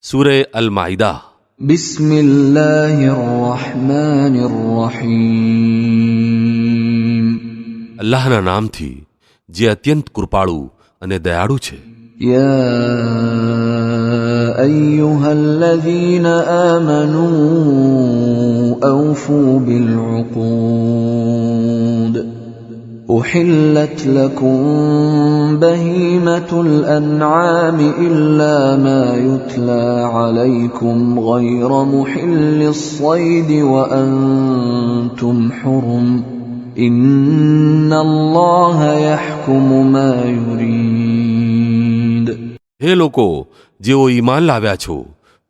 सूरे अल माइदा। बिस्मिल्लाहिर्रहमानिर्रहीम। अल्लाहना नामथी जे अत्यंत कृपाळु અને દયાળુ છે। या अय्युहल्लज़ीन आमनू औफू बिलउक़ूद उहिल्लत लकुम बहीमतुल अन्आम इल्ला मा युत्ला अलैकुम गैर मुहिल्लिस सैद व अंतुम हुरुम इन्नल्लाह यहकुमु मा युरीद। हे લોકો જેઓ ઈમાન લાવ્યા છો,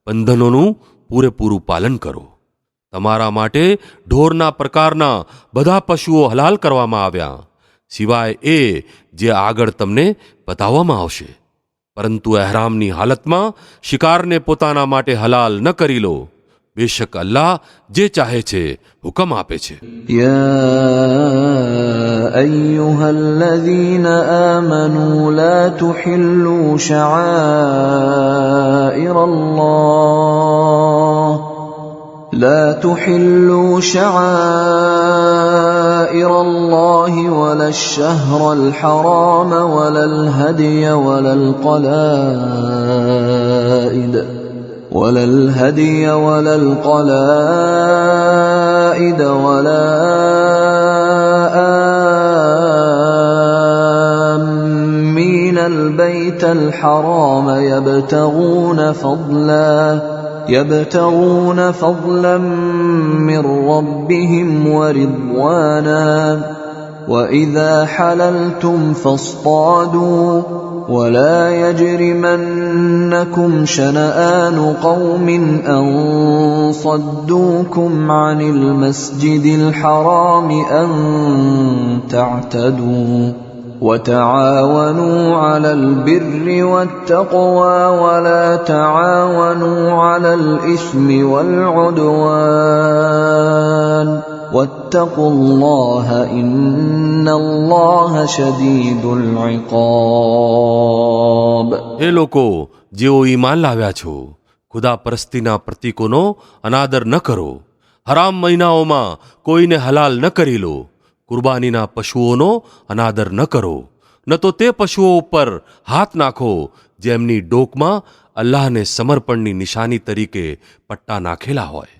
બંધનોનું પૂરેપૂરું પાલન કરો। તમારા માટે ઢોરના પ્રકારના બધા પશુઓ હલાલ કરવામાં આવ્યા, સિવાય એ જે આગળ તમને બતાવવામાં આવશે। પરંતુ એહરામની હાલતમાં શિકારને પોતાના માટે હલાલ ન કરી લો। બેશક અલ્લાહ જે ચાહે છે હુકમ આપે છે। या अय्युहल्लज़ीन आमनू ला तुहिल्लू शआइर अल्लाह वला الشهر الحرام ولا الهدي ولا القلائد ولا آمين البيت الحرام يبتغون فضلا من ربهم ورضوانا وإذا حللتم فاصطادوا ولا يجرمنكم شنآن قوم أن صدوكم عن المسجد الحرام أن تعتدوا وتعاونوا على البر والتقوى ولا تعاونوا على الإثم والعدوان واتقوا الله إن الله شديد العقاب। हे લોકો જેઓ ઈમાન લાવ્યા છો, ખુદા પરસ્તીના પ્રતીકોનો અનાદર ન કરો। હરામ મહિનાઓમાં કોઈને હલાલ ન કરી લો। કુરબાનીના પશુઓનો અનાદર ન કરો, ન તો તે પશુઓ ઉપર હાથ નાખો જેમની ડોકમાં અલ્લાહને સમર્પણની નિશાની તરીકે પટ્ટા નાખેલા હોય।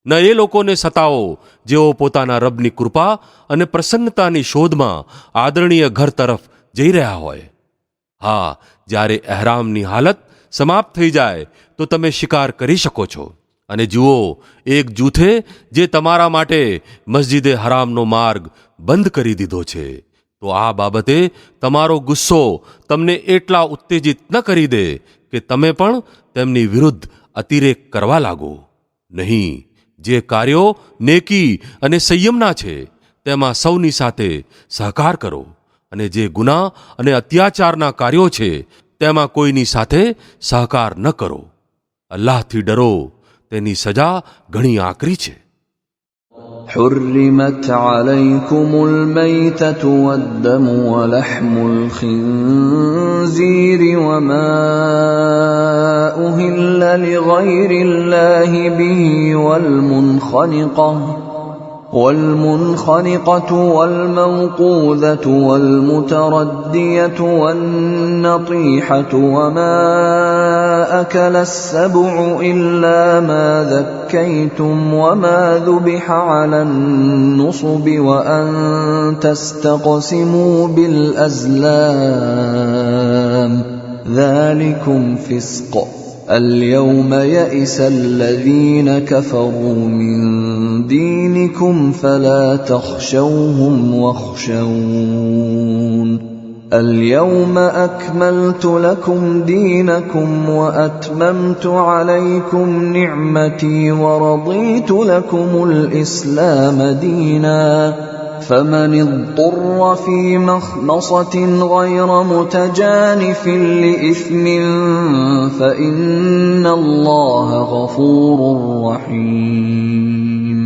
ન એ લોકોને સતાવો જેઓ પોતાના રબની કૃપા અને પ્રસન્નતાની શોધમાં આદરણીય ઘર તરફ જઈ રહ્યા હોય। હા, જ્યારે એહરામની હાલત સમાપ્ત થઈ જાય તો તમે શિકાર કરી શકો છો। અને જુઓ, એક જૂથે જે તમારા માટે મસ્જિદે હરામનો માર્ગ બંધ કરી દીધો છે, તો આ બાબતે તમારો ગુસ્સો તમને એટલા ઉત્તેજિત ન કરી દે કે તમે પણ તેમની વિરુદ્ધ અતિરેક કરવા લાગો। નહીં, જે કાર્યો નેકી અને સંયમના છે તેમાં સૌની સાથે સહકાર કરો, અને જે ગુનાહ અને અત્યાચારના કાર્યો છે તેમાં કોઈની સાથે સહકાર ન કરો। અલ્લાહથી ડરો, તેની સજા ઘણી આકરી છે। حرمت عليكم الميتة والدم ولحم الخنزير وما أهل لغير الله به والمنخنقة والموقوذة والمتردية والنطيحة وما أكل السبع إلا ما ذكيتم وما ذبح على النصب وأن تستقسموا بالأزلام ذلكم فسق اليوم يئس الذين كفروا من دينكم فلا تخشوهم واخشون اليوم أكملت لكم دينكم وأتممت عليكم نعمتي ورضيت لكم الإسلام دينا فمن اضطر في مخمصة غير متجانف لإثم فإن الله غفور رحيم।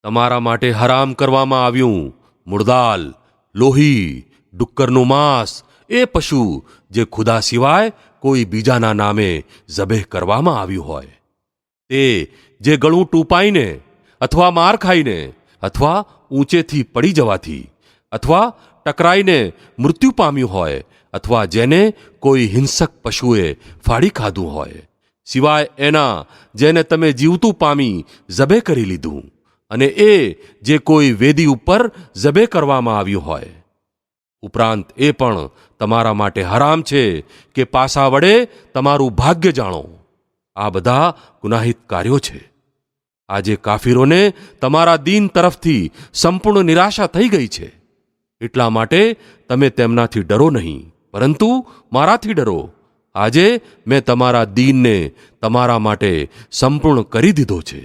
તમારા માટે હરામ કરવામાં આવ્યું મુર્દાલ, લોહી, ડુક્કરનું માંસ, એ પશુ જે ખુદા સિવાય કોઈ બીજાના નામે ઝબેહ કરવામાં આવ્યું હોય, તે જે ગળું ટૂંપાઈને અથવા માર ખાઈને અથવા ઊંચેથી પડી જવાથી અથવા ટકરાઈને મૃત્યુ પામ્યું હોય અથવા જેને કોઈ હિંસક પશુએ ફાડી ખાધું હોય, સિવાય એના જેને તમે જીવતું પામી ઝબે કરી લીધું, અને એ જે કોઈ વેદી ઉપર ઝબે કરવામાં આવ્યું હોય. ઉપરાંત એ પણ તમારા માટે હરામ છે કે પાસા વડે તમારું ભાગ્ય જાણો. આ બધા ગુનાહિત કાર્યો છે. આજે કાફીરોને તમારા દીન તરફથી સંપૂર્ણ નિરાશા થઈ ગઈ છે. એટલા માટે તમે તેમનાથી ડરો નહીં, પરંતુ મારાથી ડરો. આજે મેં તમારા દીનને તમારા માટે સંપૂર્ણ કરી દીધો છે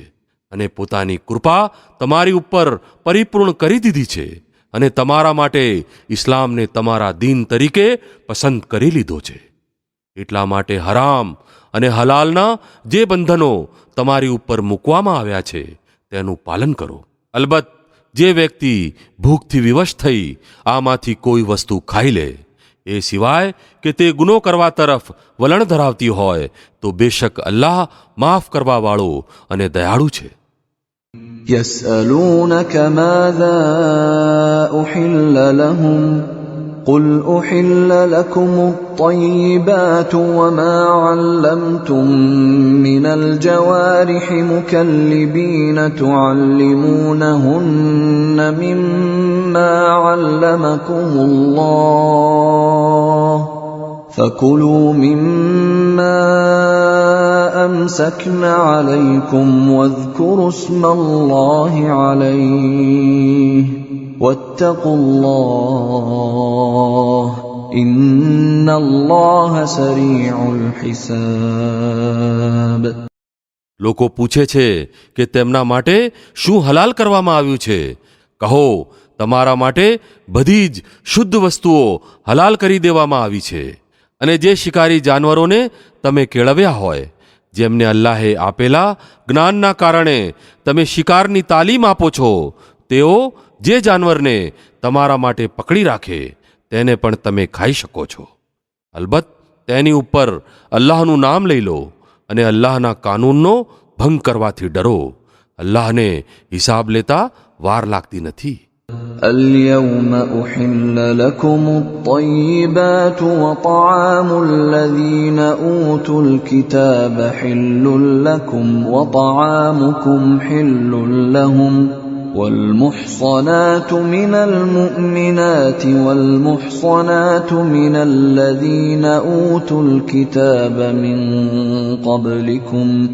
અને પોતાની કૃપા તમારી ઉપર પરિપૂર્ણ કરી દીધી છે અને તમારા માટે ઇસ્લામને તમારા દીન તરીકે પસંદ કરી લીધો છે. એટલા માટે હરામ અને હલાલના જે બંધનો તમારી ઉપર મૂકવામાં આવ્યા છે તેનું પાલન કરો. અલબત્ત જે વ્યક્તિ ભૂખથી વિવશ થઈ આમાંથી કોઈ વસ્તુ ખાઈ લે, એ સિવાય કે તે ગુનો કરવા તરફ વલણ ધરાવતી હોય, તો બેશક અલ્લાહ માફ કરવાવાળો અને દયાળુ છે. يسألونك ماذا أحل لهم قل أحل لكم الطيبات وما علمتم من الجوارح مكلبين تعلمونهن مما علمكم الله فكلوا مما أمسكن عليكم واذكروا اسم الله عليه واتقوا الله إن الله سريع الحساب. લોકો પૂછે છે કે તેમના માટે શું હલાલ કરવામાં આવ્યું છે. કહો, તમારા માટે બધી જ શુદ્ધ વસ્તુઓ હલાલ કરી દેવામાં આવી છે, અને જે શિકારી જાનવરોને તમે કેળવ્યા હોય, જેમને અલ્લાહે આપેલા જ્ઞાનના કારણે તમે શિકારની તાલીમ આપો છો, તેઓ જે જાનવરને તમારા માટે પકડી રાખે તેને પણ તમે ખાઈ શકો છો. અલબત્ત તેની ઉપર અલ્લાહનું નામ લઈ લો અને અલ્લાહના કાનૂનનો ભંગ કરવાથી ડરો. અલ્લાહને હિસાબ લેતા વાર લાગતી નથી. اليوم أحل لكم الطيبات وطعام الذين أوتوا الكتاب حل لكم وطعامكم حل لهم والمحصنات من المؤمنات والمحصنات من الذين أوتوا الكتاب من قبلكم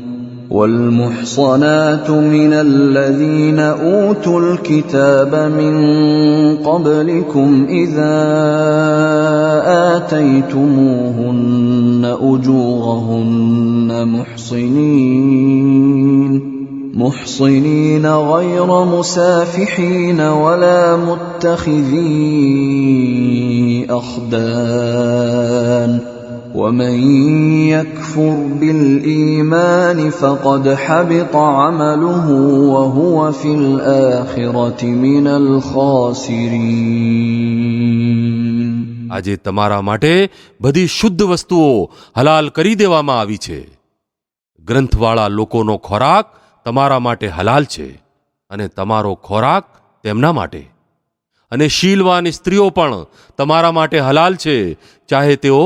والمحصنات من الذين أوتوا الكتاب من قبلكم إذا آتيتموهن أجورهن محصنين غير مسافحين ولا متخذي أخدان ومن يكفر بالإيمان فقد حبط عمله وهو في الآخرة من الخاسرين. આજે તમારા માટે બધી શુદ્ધ વસ્તુઓ હલાલ કરી દેવામાં આવી છે. ગ્રંથવાળા લોકોનો ખોરાક તમારા માટે હલાલ છે અને તમારો ખોરાક તેમના માટે. અને શીલવાન સ્ત્રીઓ પણ તમારા માટે હલાલ છે, ચાહે તેઓ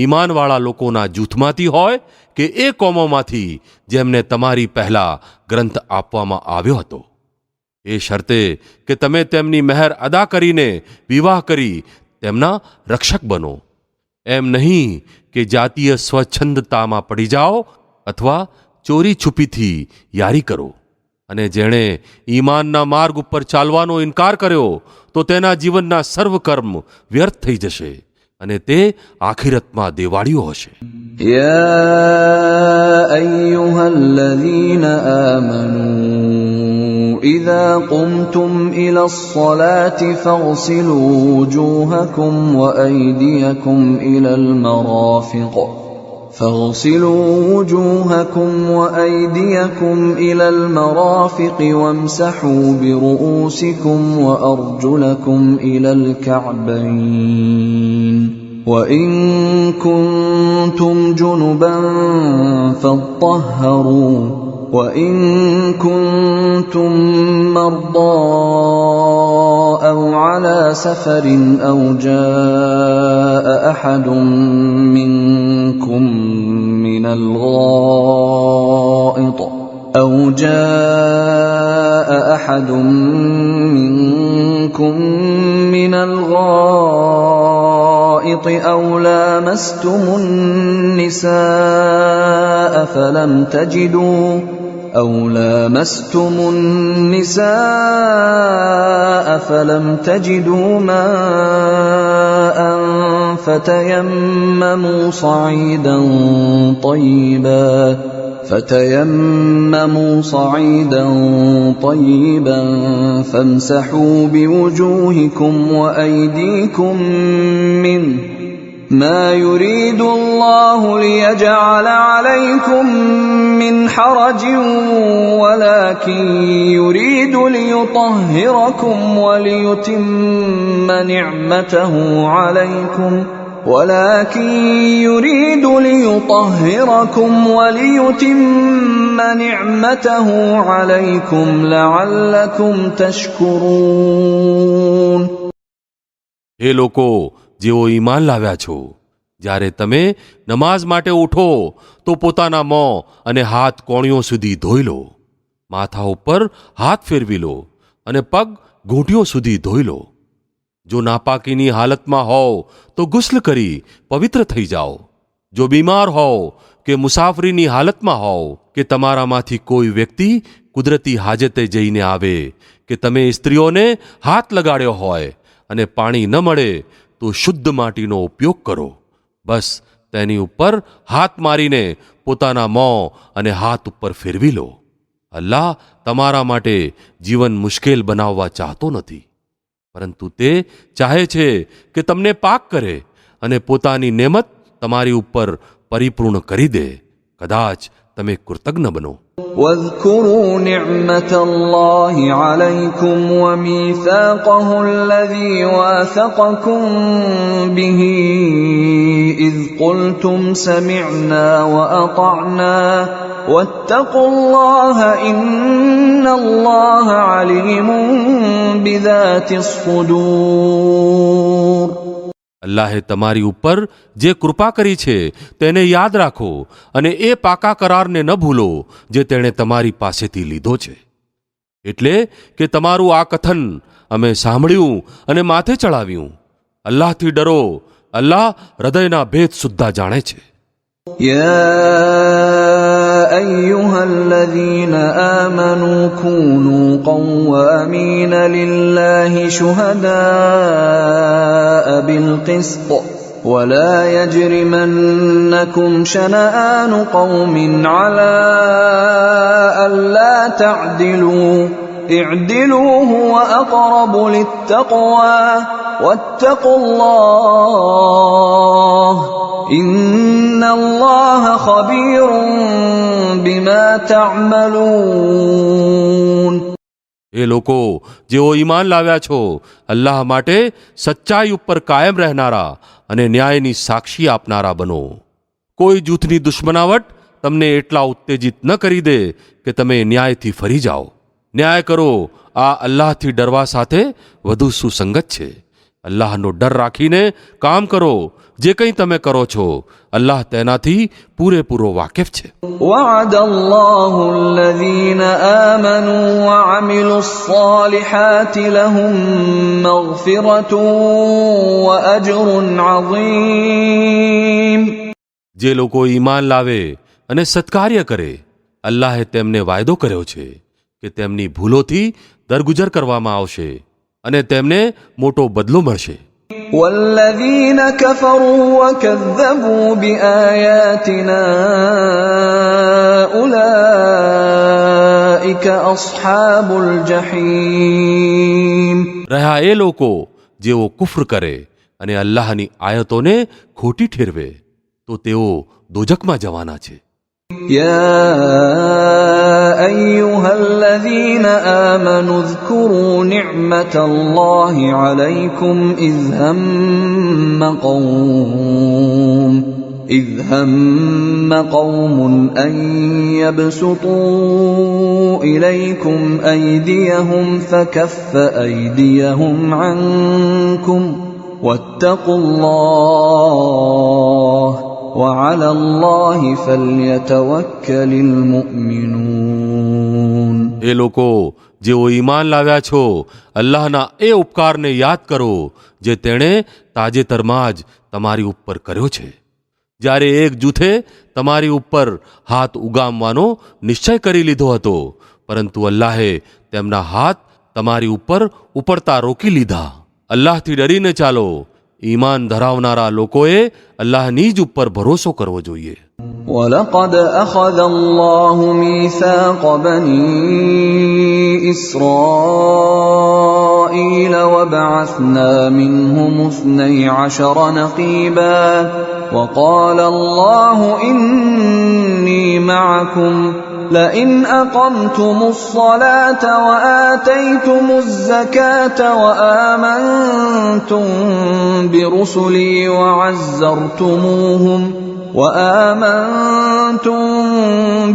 ઈમાનવાળા લોકોના જૂથમાંથી હોય કે એ કોમોમાંથી જેમને તમારી પહેલા ગ્રંથ આપવામાં આવ્યો હતો, એ શરતે કે તમે તેમની મહેર અદા કરીને વિવાહ કરી તેમના રક્ષક બનો. એમ નહીં કે જાતીય સ્વચ્છંદતામાં પડી જાઓ અથવા ચોરી છુપીથી યારી કરો. અને જેણે ઈમાનના માર્ગ ઉપર ચાલવાનો ઇનકાર કર્યો તો તેના જીવનના સર્વ કર્મ વ્યર્થ થઈ જશે અને તે આખિરતમાં દેવાળીઓ હશે. યા અય્યુહલ્લઝીન આમનૂ ઇઝા કુમતુમ ઇલસ્સલાતિ ફગસિલૂ વુજૂહકુમ વઅયદિયકુમ ઇલલ મરાફિક فاغسلوا وجوهكم وأيديكم إلى المرافق وامسحوا برؤوسكم وأرجلكم إلى الكعبين وإن كنتم جنبا فاطهروا وإن كنتم مرضى أو على سفر أو جاء أحد منكم من الغائط أو لامستم النساء فلم تجدوا ماء فتيمموا صعيدا طيبا فامسحوا بوجوهكم وأيديكم منه ما يريد الله ليجعل عليكم من حرج ولكن يريد ليطهركم وليتم نعمته عليكم لعلكم تشكرون. હે લોકો જેઓ ઈમાન લાવ્યા છો, જ્યારે તમે નમાઝ માટે ઉઠો તો પોતાના મોં અને હાથ કોણીઓ સુધી ધોઈ લો, માથા ઉપર હાથ ફેરવી લો અને પગ ઘૂંટીઓ સુધી ધોઈ લો. જો નાપાકીની હાલતમાં હોવ તો ગુસ્લ કરી પવિત્ર થઈ જાઓ. જો બીમાર હોવ કે મુસાફરીની હાલતમાં હોવ કે તમારામાંથી કોઈ વ્યક્તિ કુદરતી હાજતે જઈને આવે કે તમે સ્ત્રીઓને હાથ લગાડ્યો હોય અને પાણી ન મળે તો શુદ્ધ માટીનો ઉપયોગ કરો. બસ તેની ઉપર હાથ મારીને પોતાના મોં અને હાથ ઉપર ફેરવી લો. અલ્લાહ તમારા માટે જીવન મુશ્કેલ બનાવવા ચાહતો નથી, પરંતુ તે ચાહે છે કે તમને પાક કરે અને પોતાની નેમત તમારી ઉપર પરિપૂર્ણ કરી દે. કદાચ તમે કૃતજ્ઞ બનો. واذكروا نعمة الله عليكم وميثاقه الذي واثقكم به إذ قلتم سمعنا وأطعنا واتقوا الله إن الله عليم بذات الصدور. અલ્લાહે તમારી ઉપર જે કૃપા કરી છે તેને યાદ રાખો અને એ પાકા કરારને ન ભૂલો જે તેણે તમારી પાસેથી લીધો છે. એટલે કે તમારું આ કથન અમે સાંભળ્યું અને માથે ચડાવ્યું. અલ્લાહથી ડરો, અલ્લાહ હૃદયના ભેદ સુદ્ધા જાણે છે. يا أيها الذين آمنوا كونوا قوامين لله شهداء بالقسط ولا يجرمنكم شنآن قوم على ألا تعدلوا اعدلوا هو أقرب للتقوى واتقوا الله إن الله خبير بما تعملون. એ લોકો જેઓ ઈમાન લાવ્યા છો, અલ્લાહ માટે સચ્ચાઈ ઉપર કાયમ રહેનારા અને ન્યાયની સાક્ષી આપનારા બનો. કોઈ જૂથની દુશ્મનાવટ તમને એટલા ઉત્તેજિત ન કરી દે કે તમે ન્યાયથી ફરી જાઓ. ન્યાય કરો, આ અલ્લાહથી ડરવા સાથે વધુ સુસંગત છે. અલ્લાહનો ડર રાખીને કામ કરો. જે કંઈ તમે કરો છો અલ્લાહ તેનાથી પૂરેપૂરો વાકેફ છે. وعد الله الذين آمنوا وعملوا الصالحات لهم مغفرة وأجر عظيم. જે લોકો ઈમાન લાવે અને સત્કાર્ય કરે, અલ્લાહે તેમને વાયદો કર્યો છે કે તેમની ભૂલોથી દરગુજર કરવામાં આવશે અને તેમને મોટો બદલો મળશે. والذين كفروا وكذبوا بآياتنا أولئك أصحاب الجحيم. રહ્યા એ લોકો જેઓ કુફર કરે અને અલ્લાહની આયતોને ખોટી ઠેરવે તો તેઓ દોજખમાં જવાના છે. يا أيها الذين آمنوا اذكروا نعمة الله عليكم إذ هم قوم أن يبسطوا إليكم أيديهم فكف أيديهم عنكم واتقوا الله وعلى الله فليتوكل المؤمنون. એ લોકો જેઓ ઈમાન લાવ્યા છો, અલ્લાહના એ ઉપકારને યાદ કરો જે તેણે તાજેતરમાં જ તમારી ઉપર કર્યો છે. જ્યારે એક જૂથે તમારી ઉપર હાથ ઉગામવાનો નિશ્ચય કરી લીધો હતો, પરંતુ અલ્લાહે તેમના હાથ તમારી ઉપર ઉપડતા રોકી લીધા. અલ્લાહથી ડરીને ચાલો. ઈમાન ધરાવનારા લોકોએ અલ્લાહની જ ઉપર ભરોસો કરવો જોઈએ. وَلَقَدْ أَخَذَ اللَّهُ مِيثَاقَ بَنِي إِسْرَائِيلَ وَبَعَثْنَا مِنْهُمُ 12 نَقِيبًا وَقَالَ اللَّهُ إِنِّي مَعَكُمْ لئن أقمتم الصلاة وآتيتم الزكاة وآمنتم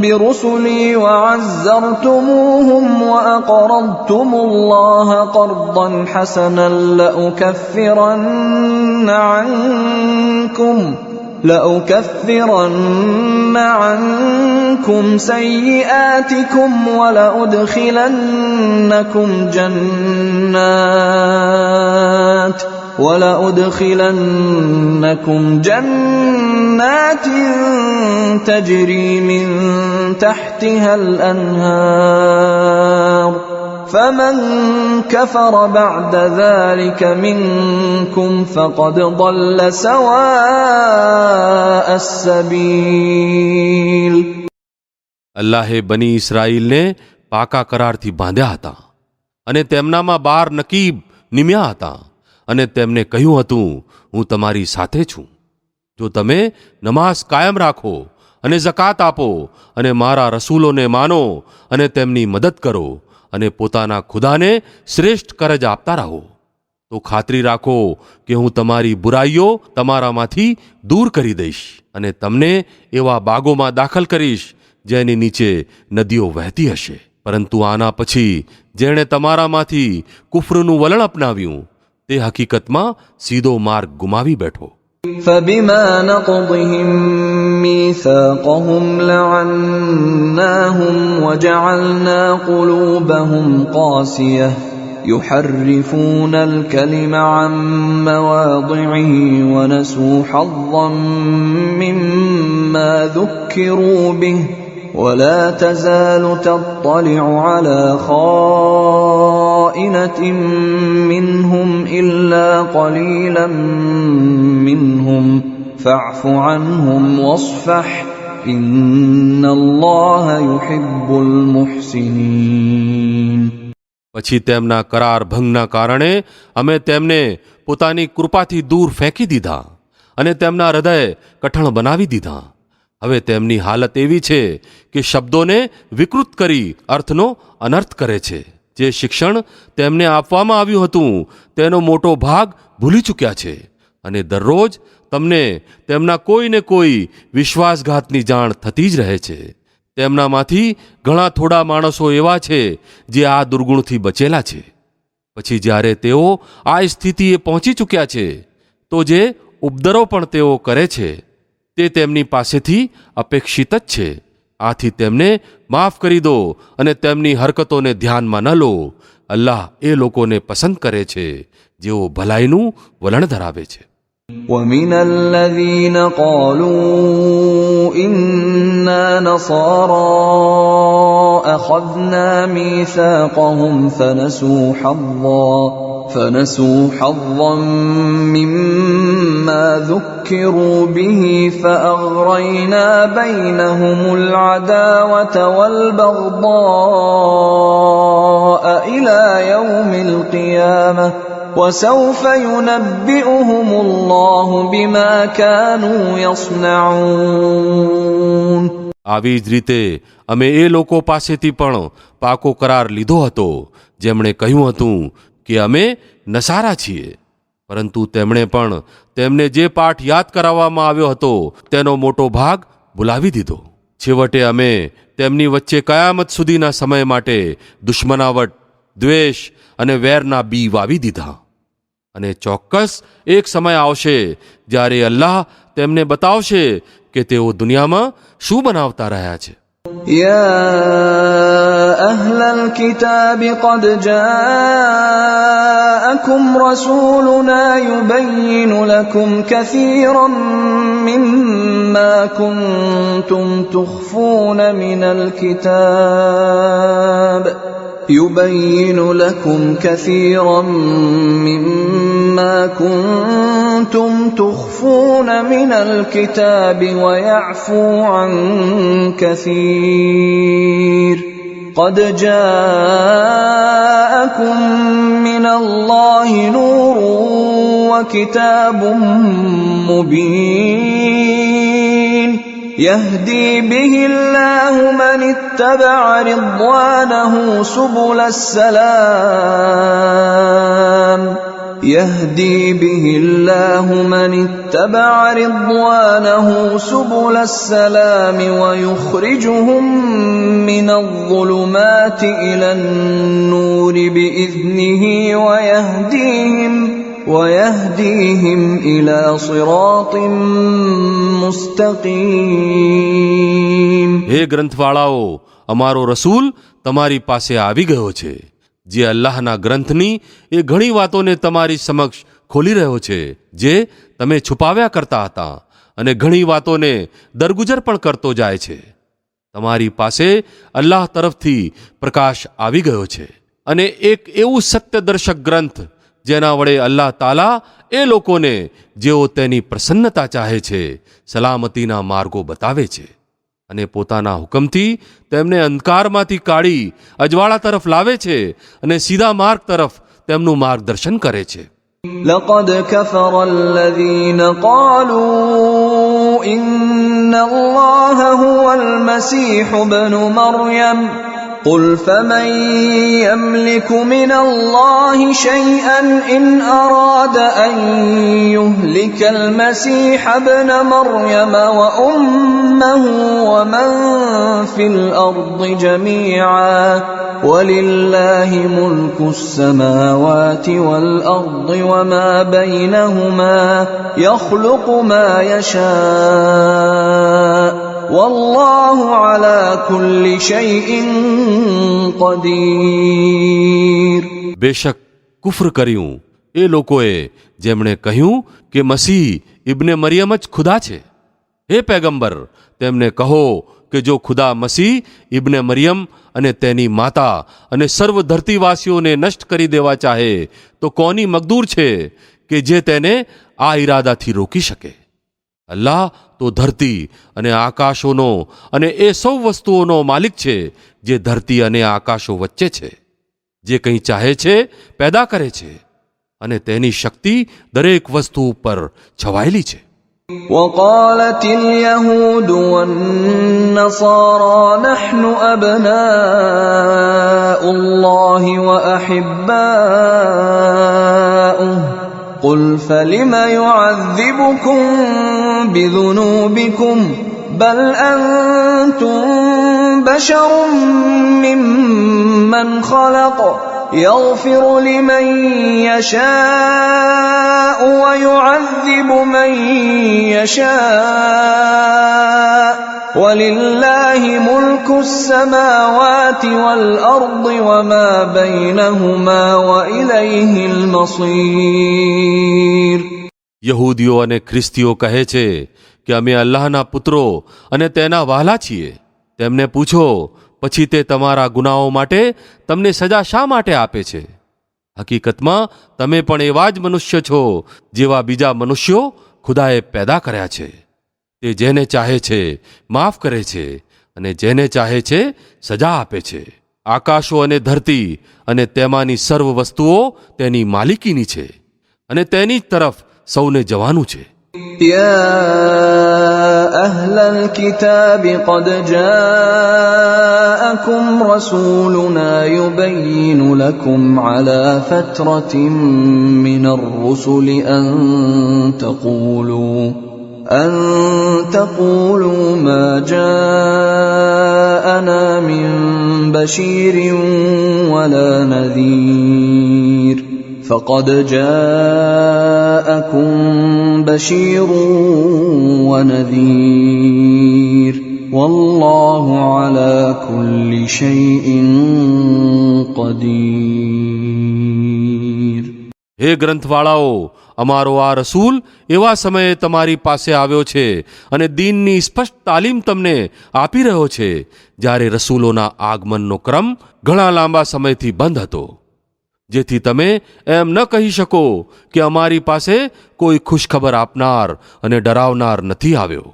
برسلي وعزرتموهم وأقرضتم الله قرضا حسنا لأكفرن عنكم سيئاتكم ولأدخلنكم جنات تجري من تحتها الأنهار فمن كفر بعد ذلك منكم فقد ضل سواء السبيل. અલ્લાહે બની ઇસ્રાઈલને પાકા કરારથી બાંધ્યા હતા અને તેમનામાં 12 નકીબ નિમ્યા હતા અને તેમને કહ્યું હતું, હું તમારી સાથે છું. જો તમે નમાઝ કાયમ રાખો અને ઝકાત આપો અને મારા રસૂલોને માનો અને તેમની મદદ કરો અને પોતાના ખુદાને શ્રેષ્ઠ કરજ આપતા રહો, તો ખાતરી રાખો કે હું તમારી બુરાઈઓ તમારામાંથી દૂર કરી દઈશ અને તમને એવા બાગોમાં દાખલ કરીશ જેની નીચે નદીઓ વહેતી હશે. પરંતુ આના પછી જેણે તમારામાંથી કુફરનું વલણ અપનાવ્યું તે હકીકતમાં સીધો માર્ગ ગુમાવી બેઠો. فبما نقضهم ميثاقهم لعناهم وجعلنا قلوبهم قاسية يحرفون الكلم عن مواضعه ونسوا حظا مما ذكروا به ولا تزال تطلع على خائنة منهم إلا قليلا منهم فاعف عنهم واصفح إن الله يحب المحسنين. પછી તેમના કરાર ભંગના કારણે અમે તેમને પોતાની કૃપાથી દૂર ફેંકી દીધા અને તેમના હૃદય કઠણ બનાવી દીધા. હવે તેમની હાલત એવી છે કે શબ્દોને વિકૃત કરી અર્થનો અનર્થ કરે છે. જે શિક્ષણ તેમને આપવામાં આવ્યું હતું તેનો મોટો ભાગ ભૂલી ચૂક્યા છે અને દરરોજ તમને તેમના કોઈને કોઈ વિશ્વાસઘાતની જાણ થતી જ રહે છે. તેમનામાંથી ઘણા થોડા માણસો એવા છે જે આ દુર્ગુણથી બચેલા છે. પછી જ્યારે તેઓ આ સ્થિતિએ પહોંચી ચૂક્યા છે તો જે ઉપદ્રવ પણ તેઓ કરે છે તે તેમની પાસેથી અપેક્ષિત જ છે. આથી તેમને માફ કરી દો અને તેમની હરકતોને ધ્યાનમાં ન લો. અલ્લાહ એ લોકોને પસંદ કરે છે જેઓ ભલાઈનું વલણ ધરાવે છે. ومن الذين قالوا إنا نصارى أخذنا ميثاقهم فنسوا حظا مما ذكروا به فأغرينا بينهم العداوة والبغضاء إلى يوم القيامة وسوف ينبئهم الله بما كانوا يصنعون. આવી જ રીતે અમે એ લોકો પાસેથી પણ પાકો કરાર લીધો હતો જેમણે કહ્યું હતું કે અમે નસારા છીએ, પરંતુ તેમણે પણ તેમને જે પાઠ યાદ કરાવવામાં આવ્યો હતો તેનો મોટો ભાગ ભૂલાવી દીધો. છેવટે અમે તેમની વચ્ચે કયામત સુધીના સમય માટે દુશ્મનાવટ, દ્વેષ અને વેરના બી વાવી દીધા. અને ચોક્કસ એક સમય આવશે જ્યારે અલ્લાહ તેમને બતાવશે કે તેઓ દુનિયામાં શું બનાવતા રહ્યા છે. يا أهل الكتاب قد جاءكم رسولنا يبين لكم كثيرا مما كنتم تخفون من الكتاب ويعفو عن كثير قد جاءكم من الله نور وكتاب مبين يهدي به الله من اتبع رضوانه سبل السلام ويخرجهم من الظلمات إلى النور بإذنه ويهديهم إلى صراط مستقيم. હે ગ્રંથવાળાઓ, અમારો રસૂલ તમારી પાસે આવી ગયો છે, જે અલ્લાહના ગ્રંથની એ ઘણી વાતોને તમારી સમક્ષ ખોલી રહ્યો છે જે તમે છુપાવ્યા કરતા હતા, અને ઘણી વાતોને દરગુજર પણ કરતો જાય છે. તમારી પાસે અલ્લાહ તરફથી પ્રકાશ આવી ગયો છે અને એક એવું સત્યદર્શક ગ્રંથ જેના વડે અલ્લાહ તાલા એ લોકોને જેઓ તેની પ્રસન્નતા ચાહે છે સલામતીના માર્ગો બતાવે છે અને પોતાના હુકમથી તેમને અંધકારમાંથી કાઢી અજવાળા તરફ લાવે છે અને સીધા માર્ગ તરફ તેમનું માર્ગદર્શન કરે છે. لقد كفر الذين قالوا إن الله هو المسيح ابن مريم قل فمن يملك من الله شيئا إن أراد أن يهلك المسيح ابن مريم وأمه ومن في الأرض جميعا ولله ملك السماوات والأرض وما بينهما يخلق ما يشاء والله على كل شيء قدير. બેશક કુફર કર્યું એ લોકોએ જેમણે કહ્યું કે મસીહ ઇબ્ને મરિયમ જ ખુદા છે. હે પૈગંબર, તેમને કહો કે જો ખુદા મસીહ ઇબ્ને મરિયમ અને તેની માતા અને સર્વ ધરતીવાસીઓને નષ્ટ કરી દેવા ચાહે તો કોની મકદૂર છે કે જે તેને આ ઈરાદાથી રોકી શકે? અલ્લાહ તો ધરતી અને આકાશોનો અને એ સૌ વસ્તુઓનો માલિક છે જે ધરતી અને આકાશો વચ્ચે છે. જે કંઈ ચાહે છે પેદા કરે છે અને તેની શક્તિ દરેક વસ્તુ ઉપર છવાયેલી છે. وقالت اليهود والنصارى نحن أبناء الله وأحباؤه قل فلم يعذبكم بذنوبكم بل أنتم بشر ممن خلق يغفر لمن يشاء ويعذب من يشاء ولله ملك السماوات والأرض وما بينهما وإليه المصير. યહૂદીઓ અને ખ્રિસ્તીઓ કહે છે કે અમે અલ્લાહના પુત્રો અને તેના વહાલા છીએ. તેમને પૂછો, પછી તે તમારા ગુનાઓ માટે તમને સજા શા માટે આપે છે? હકીકતમાં તમે પણ એવા જ મનુષ્ય છો જેવા બીજા મનુષ્યો ખુદાએ પેદા કર્યા છે. તે જેને ચાહે છે માફ કરે છે અને જેને ચાહે છે સજા આપે છે. આકાશો અને ધરતી અને તેમાંની સર્વ વસ્તુઓ તેની માલિકીની છે અને તેની જ તરફ સૌને જવાનું છે. يا أهل الكتاب قد جاءكم جاءكم رسولنا يبين لكم على فترة من الرسل أن تقولوا ما جاءنا من بشير ولا نذير فقد جاءكم بشير ونذير والله على كل شيء قدير. હે ગ્રંથવાળાઓ, અમારો આ રસૂલ એવા સમયે તમારી પાસે આવ્યો છે અને દીનની સ્પષ્ટ તાલીમ તમને આપી રહ્યો છે જ્યારે રસૂલોના આગમનનો ક્રમ ઘણા લાંબા સમયથી બંધ હતો, જેથી તમે એમ ન કહી શકો કે અમારી પાસે કોઈ ખુશખબર આપનાર અને ડરાવનાર નથી આવ્યો.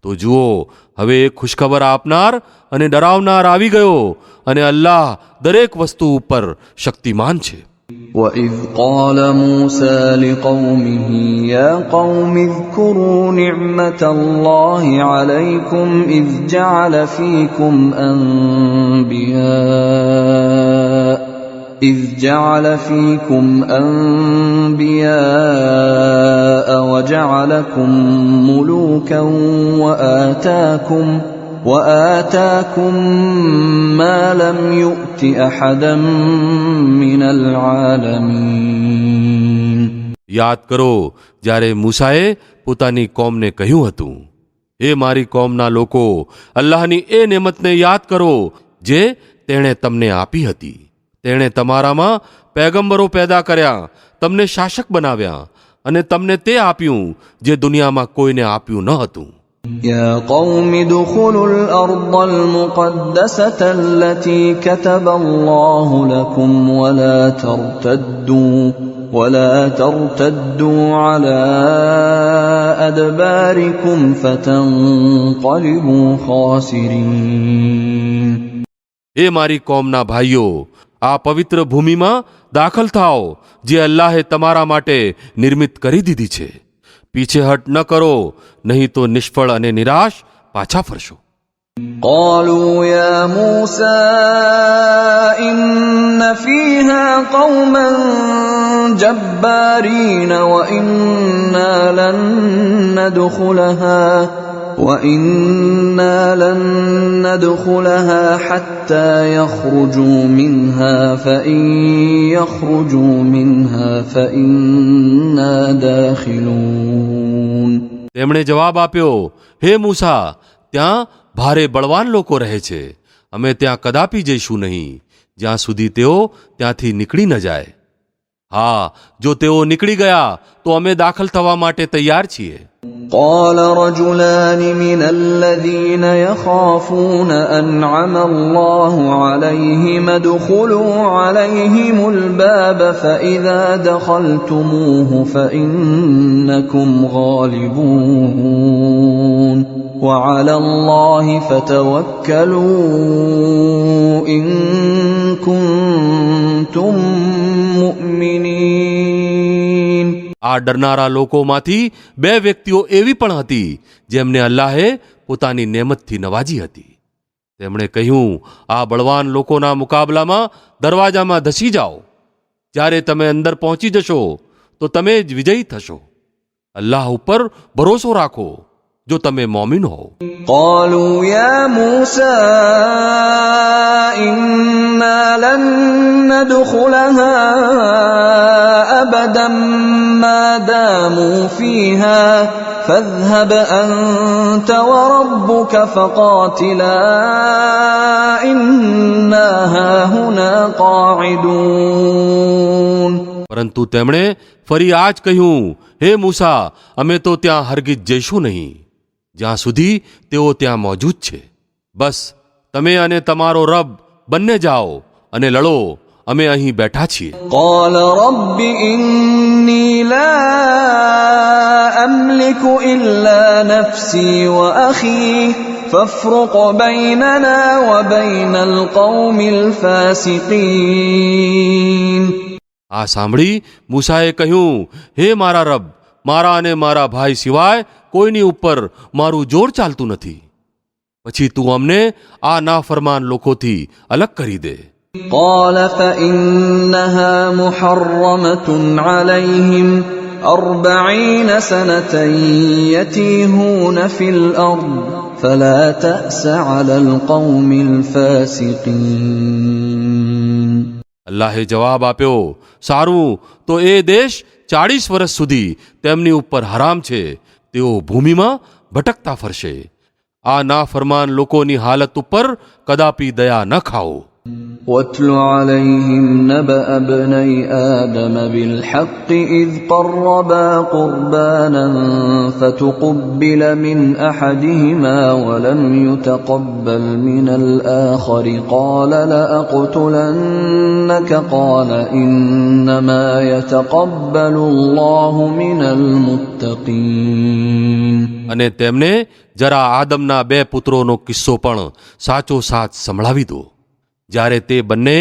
તો જુઓ, હવે એક ખુશખબર આપનાર અને ડરાવનાર આવી ગયો અને અલ્લાહ દરેક વસ્તુ ઉપર શક્તિમાન છે. وَإِذْ قَالَ مُوسَى لِقَوْمِهِ يَا قَوْمِ اذْكُرُوا نِعْمَةَ اللَّهِ عَلَيْكُمْ إِذْ جَعَلَ فِيكُمْ أَنْبِيَاءَ وَجَعَلَكُمْ مُلُوكًا وآتاكم ما لم يؤت أحدا من العالمين. યાદ કરો જ્યારે મૂસાએ પોતાની કોમને કહ્યું હતું, હે મારી કોમના લોકો, અલ્લાહની એ નેમતને યાદ કરો જે તેણે તમને આપી હતી. તેણે તમારામાં પૈગંબરો પેદા કર્યા, તમને શાસક બનાવ્યા અને તમને તે આપ્યું જે દુનિયામાં કોઈને આપ્યું ન હતું. يا قوم ادخلوا الأرض المقدسة التي كتب الله لكم ولا ترتدوا على أدباركم فتنقلبوا خاسرين. એ મારી કોમના ભાઈઓ, આ પવિત્ર ભૂમિમાં દાખલ થાઓ જે અલ્લાહે તમારા માટે નિર્મિત કરી દીધી છે. પીછેહટ ન કરો, નહીં તો નિષ્ફળ અને નિરાશ પાછા ફરશો. قالوا يا موسى إن فيها قوما جبارين وإنا لن ندخلها حتى يخرجوا منها فإن يخرجوا منها فإنا داخلون. તેમણે જવાબ આપ્યો, હે મૂસા, ત્યાં ભારે બળવાન લોકો રહે છે. અમે ત્યાં કદાપી જઈશું નહીં જ્યાં સુધી તેઓ ત્યાંથી નીકળી ન જાય. હા, જો તેઓ નીકળી ગયા તો અમે દાખલ થવા માટે તૈયાર છીએ. قال رجلان من الذين يخافون أنعم الله عليهم ادخلوا عليهم الباب فإذا دخلتموه فإنكم غالبون وعلى الله فتوكلوا إن كنتم مؤمنين. આ ડરનારા લોકોમાંથી બે વ્યક્તિઓ એવી પણ હતી જેમને અલ્લાહે પોતાની નેમતથી નવાજી હતી. તેમણે કહ્યું, આ બળવાન લોકોના મુકાબલામાં દરવાજામાં ધસી જાઓ. જ્યારે તમે અંદર પહોંચી જશો તો તમે જ વિજયી થશો. અલ્લાહ ઉપર ભરોસો રાખો જો તમે મોમિન હો. قالوا يا موسى إنا لن ندخلها أبدا ما داموا فيها فاذهب أنت وربك فقاتلا إنا هاهنا قاعدون. પરંતુ તેમણે ફરી આ જ કહ્યું, હે મૂસા, અમે તો ત્યાં હરગિજ જઈશું નહીં જ્યાં સુધી તેઓ ત્યાં મોજૂદ છે. બસ તમે અને તમારો રબ બંને જાઓ અને લડો, અમે અહીં બેઠા છીએ. قال رب إني لا أملك إلا نفسي وأخي فافرق بيننا وبين القوم الفاسقين. આ સાંભળી મૂસાએ કહ્યું, હે મારા રબ, મારા અને મારા ભાઈ સિવાય કોઈની ઉપર મારું જોર ચાલતું નથી. પછી તું અમને આ નાફરમાન લોકોથી અલગ કરી દે. قال فإنها محرمة عليهم 40 سنة يتيهون في الأرض فلا تأس على القوم الفاسقين. અલ્લાહે જવાબ આપ્યો, સારું, તો એ દેશ 40 વર્ષ સુધી તેમની ઉપર હરામ છે. તેઓ ભૂમિમાં ભટકતા ફરશે. આ નાફરમાન લોકોની હાલત ઉપર કદાપી દયા ન ખાઓ. واتل عليهم نبأ ابني آدم بالحق إذ قربا قربانا فتقبل من أحدهما ولم يتقبل من الآخر قال لأقتلنك قال إنما يتقبل الله من المتقين. અને તેમને જરા આદમના 2 પુત્રોનો કિસ્સો પણ સાચો સાચ સંભળાવી દો. જ્યારે તે બંને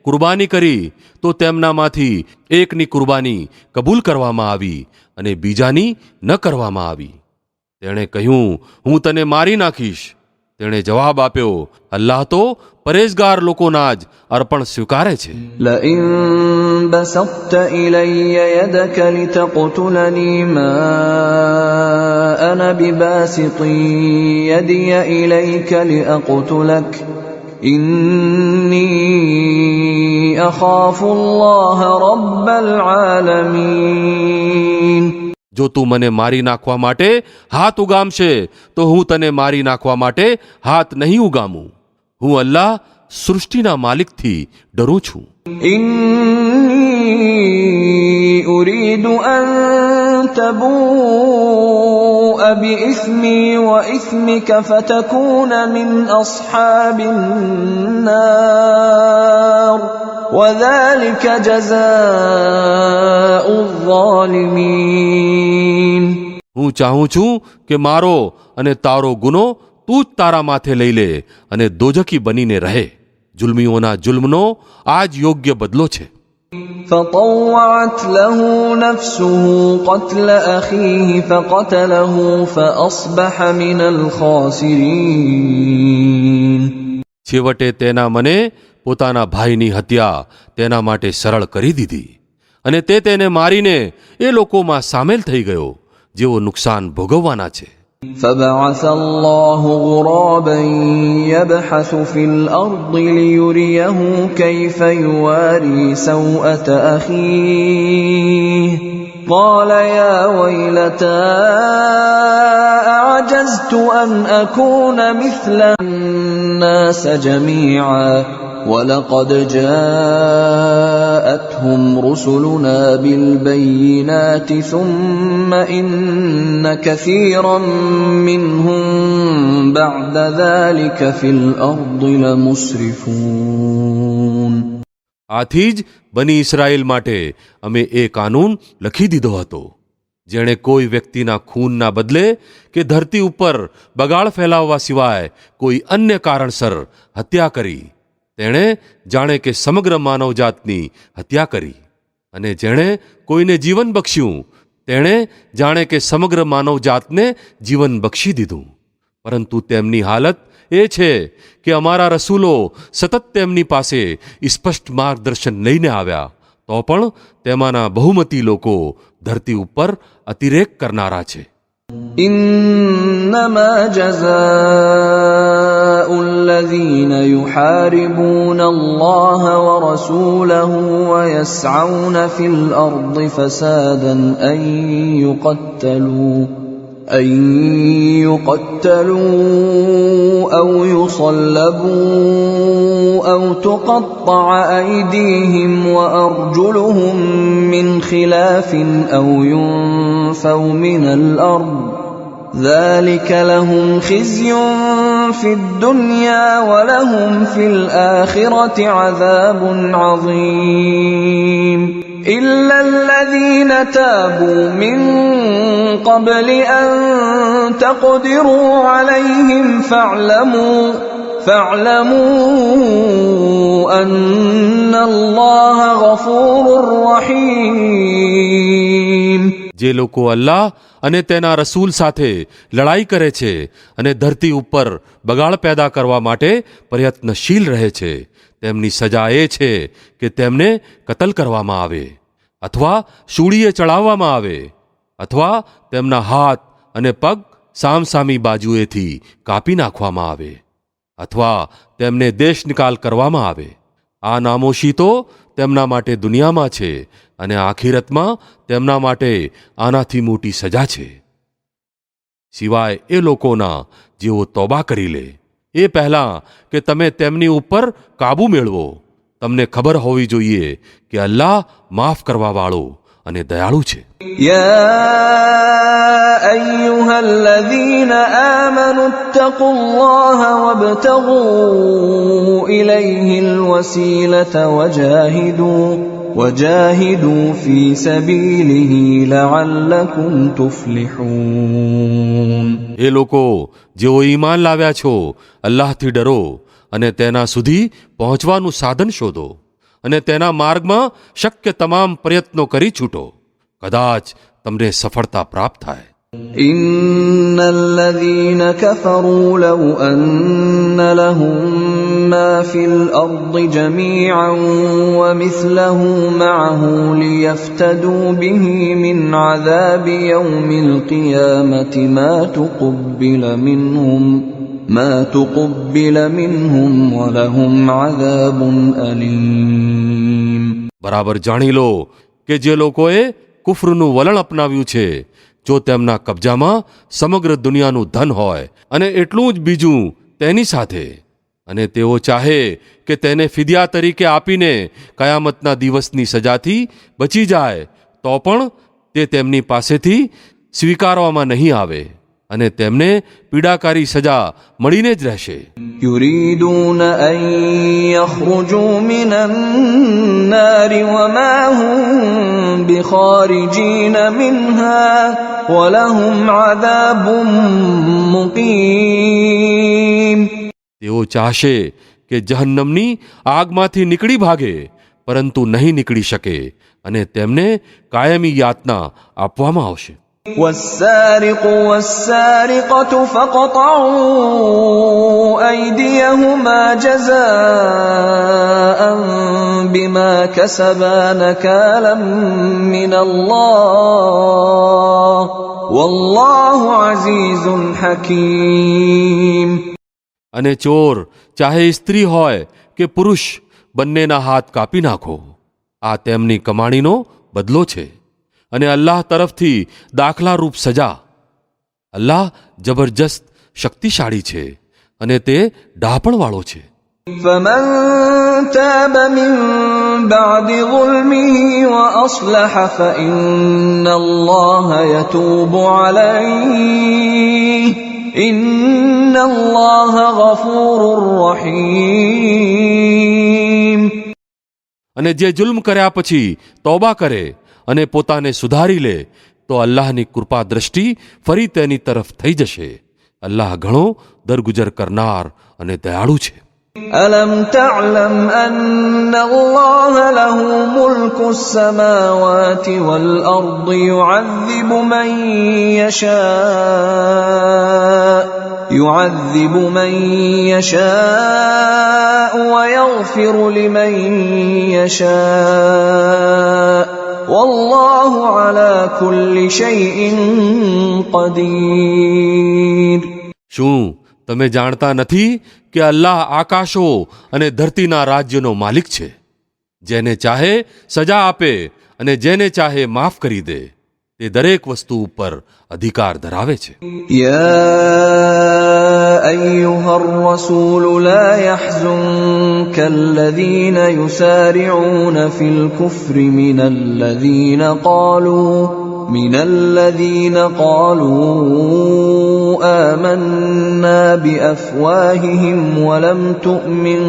કુરબાની કરી તો તેમનામાંથી એકની કુરબાની કબૂલ કરવામાં આવી અને બીજાની ન કરવામાં આવી. તેણે કહ્યું, હું તને મારી નાખીશ. તેણે જવાબ આપ્યો, અલ્લાહ તો પરેઝગાર લોકોના જ અર્પણ સ્વીકારે છે. لئن بسطت إلي يدك لتقتلني ما أنا بباسط يدي إليك لأقتلك إني أخاف الله رب العالمين. જો તું મને મારી નાખવા માટે હાથ ઉગામશે તો હું તને મારી નાખવા માટે હાથ નહીં ઉગામું. હું અલ્લાહ સૃષ્ટિના માલિકથી ડરું છું. إني أريد أن تبوء بإثمي وإثمك فتكون من أصحاب النار وذلك جزاء الظالمين. હું ચાહું છું કે મારો અને તારો ગુનો તું જ તારા માથે લઈ લે અને દોજકી બનીને રહે. જુલ્મીઓના જુલ્મનો આ જ યોગ્ય બદલો છે. فطوعت له نفسه قتل أخيه فقتله فأصبح من الخاسرين. છેવટે તેના મને પોતાના ભાઈની હત્યા તેના માટે સરળ કરી દીધી અને તે તેને મારીને એ લોકોમાં સામેલ થઈ ગયો જેઓ નુકસાન ભોગવવાના છે. فبعث الله غرابا يبحث في الأرض ليريه كيف يواري سوءة أخيه قال يا ويلتى أعجزت أن أكون مثل الناس جميعا ولقد جاءتهم رسلنا بالبينات ثم إن كثيرا منهم بعد ذلك في الأرض لمسرفون. આથી જ બની ઇસ્રાયેલ માટે અમે એ કાનૂન લખી દીધો હતો, જેણે કોઈ વ્યક્તિના ખૂનના બદલે કે ધરતી ઉપર બગાડ ફેલાવવા સિવાય કોઈ અન્ય કારણસર હત્યા કરી તેણે જાણે કે સમગ્ર માનવજાતની હત્યા કરી, અને જેણે કોઈને જીવન બખ્શ્યું તેણે જાણે કે સમગ્ર માનવજાતને જીવન બક્ષી દીધું. પરંતુ તેમની હાલત એ છે કે અમારા રસૂલો સતત તેમની પાસે સ્પષ્ટ માર્ગદર્શન લઈને આવ્યા તો પણ તેમાંના બહુમતી લોકો ધરતી ઉપર અતિરેક કરનારા છે. إنما جزاء الذين يحاربون الله ورسوله ويسعون في الأرض فسادا أن يقتلوا أو يصلبوا أو تقطع أيديهم وأرجلهم من خلاف أو ينفوا من الأرض ذلك لهم خزي في الدنيا ولهم في الآخرة عذاب عظيم. إلا الذين تابوا من قبل أن تقدروا عليهم فاعلموا أن الله غفور رحيم. જે લોકો અલ્લાહ અને તેના રસૂલ સાથે લડાઈ કરે છે અને ધરતી ઉપર બગાડ પેદા કરવા માટે પ્રયત્નશીલ રહે છે, તેમની સજા એ છે કે તેમને કતલ કરવામાં આવે, અથવા શૂળીએ ચડાવવામાં આવે, અથવા તેમના હાથ અને પગ સામસામી બાજુએથી કાપી નાખવામાં આવે, અથવા તેમને દેશ નિકાલ કરવામાં આવે. આ નામોશી તો તેમના માટે દુનિયામાં છે, અને આખિરતમાં તેમના માટે આનાથી મોટી સજા છે, સિવાય એ લોકોના જેઓ તોબા કરી લે એ પહેલાં કે તમે તેમની ઉપર કાબૂ મેળવો. તમને ખબર હોવી જોઈએ કે અલ્લાહ માફ કરવાવાળો અને દયાળુ છે. يا أيها الذين آمنوا اتقوا الله وابتغوا إليه الوسيلة وجاهدوا في سبيله لعلكم تفلحون. એ લોકો જેઓ ઈમાન લાવ્યા છો, અલ્લાહથી ડરો અને તેના સુધી પહોંચવાનું સાધન શોધો, અને તેના માર્ગમાં શક્ય તમામ પ્રયત્નો કરી છૂટો. કદાચ તમને સફળતા પ્રાપ્ત થાય. إن الذين كفروا لو أن لهم ما في الأرض جميعا ومثله معه ليفتدوا به من عذاب يوم القيامة ما تقبل منهم ولهم عذاب أليم. બરાબર જાણી લો કે જે લોકોએ કુફરનું વલણ અપનાવ્યું છે, જો તેમના કબજામાં સમગ્ર દુનિયાનું ધન હોય અને એટલું જ બીજું તેની સાથે, અને તેઓ ચાહે કે તેને ફિદિયા તરીકે આપીને કયામતના દિવસની સજાથી બચી જાય, તો પણ તે તેમની પાસેથી સ્વીકારવામાં નહીં આવે, અને તેમને પીડાકારી સજા મળીને જ રહેશે. يريدون أن يخرجوا من النار وما هم بخارجين منها ولهم عذاب مقيم. તેઓ ચાહશે કે જહન્નમની આગમાંથી નીકળી ભાગે, પરંતુ નહીં નીકળી શકે, અને તેમને કાયમી યાતના આપવામાં આવશે. والسارق والسارقة فاقطعوا أيديهما جزاء بما كسبا نكالا من الله والله عزيز حكيم. અને ચોર ચાહે સ્ત્રી હોય કે પુરુષ, બંનેના હાથ કાપી નાખો. આ તેમની કમાણીનો બદલો છે, અને અલ્લાહ તરફથી દાખલારૂપ સજા. અલ્લાહ જબરજસ્ત શક્તિશાળી છે, અને તે ડાપણવાળો છે. فمن تاب من بعد ظلمه وأصلح فإن الله يتوب عليه إن الله غفور رحيم. અને જે જુલ્મ કર્યા પછી તૌબા કરે અને પોતાને સુધારી લે, તો અલ્લાહની કૃપા દ્રષ્ટિ ફરી તેની તરફ થઈ જશે. અલ્લાહ ઘણો દરગુજર કરનાર અને દયાળુ છે. ألم تعلم أن الله له ملك السماوات والأرض يعذب من يشاء ويغفر لمن يشاء والله على كل شيء قدير. શું તમે જાણતા નથી કે અલ્લાહ આકાશો અને ધરતીના રાજ્યનો માલિક છે? જેને ચાહે સજા આપે અને જેને ચાહે માફ કરી દે. તે દરેક વસ્તુ ઉપર અધિકાર ધરાવે છે. يا أيها الرسول لا يحزنك الذين يسارعون في الكفر من الذين قالوا آمنا بأفواههم ولم تؤمن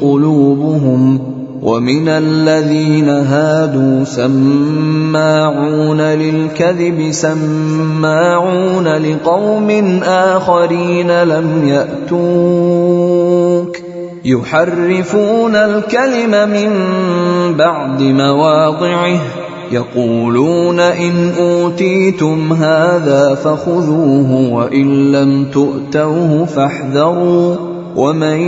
قلوبهم ومن الذين هادوا سماعون للكذب سماعون لقوم آخرين لم يأتوك يحرفون الكلم من بعد مواضعه يقولون إن أوتيتم هذا فخذوه وإن لم تؤتوه فاحذروا ومن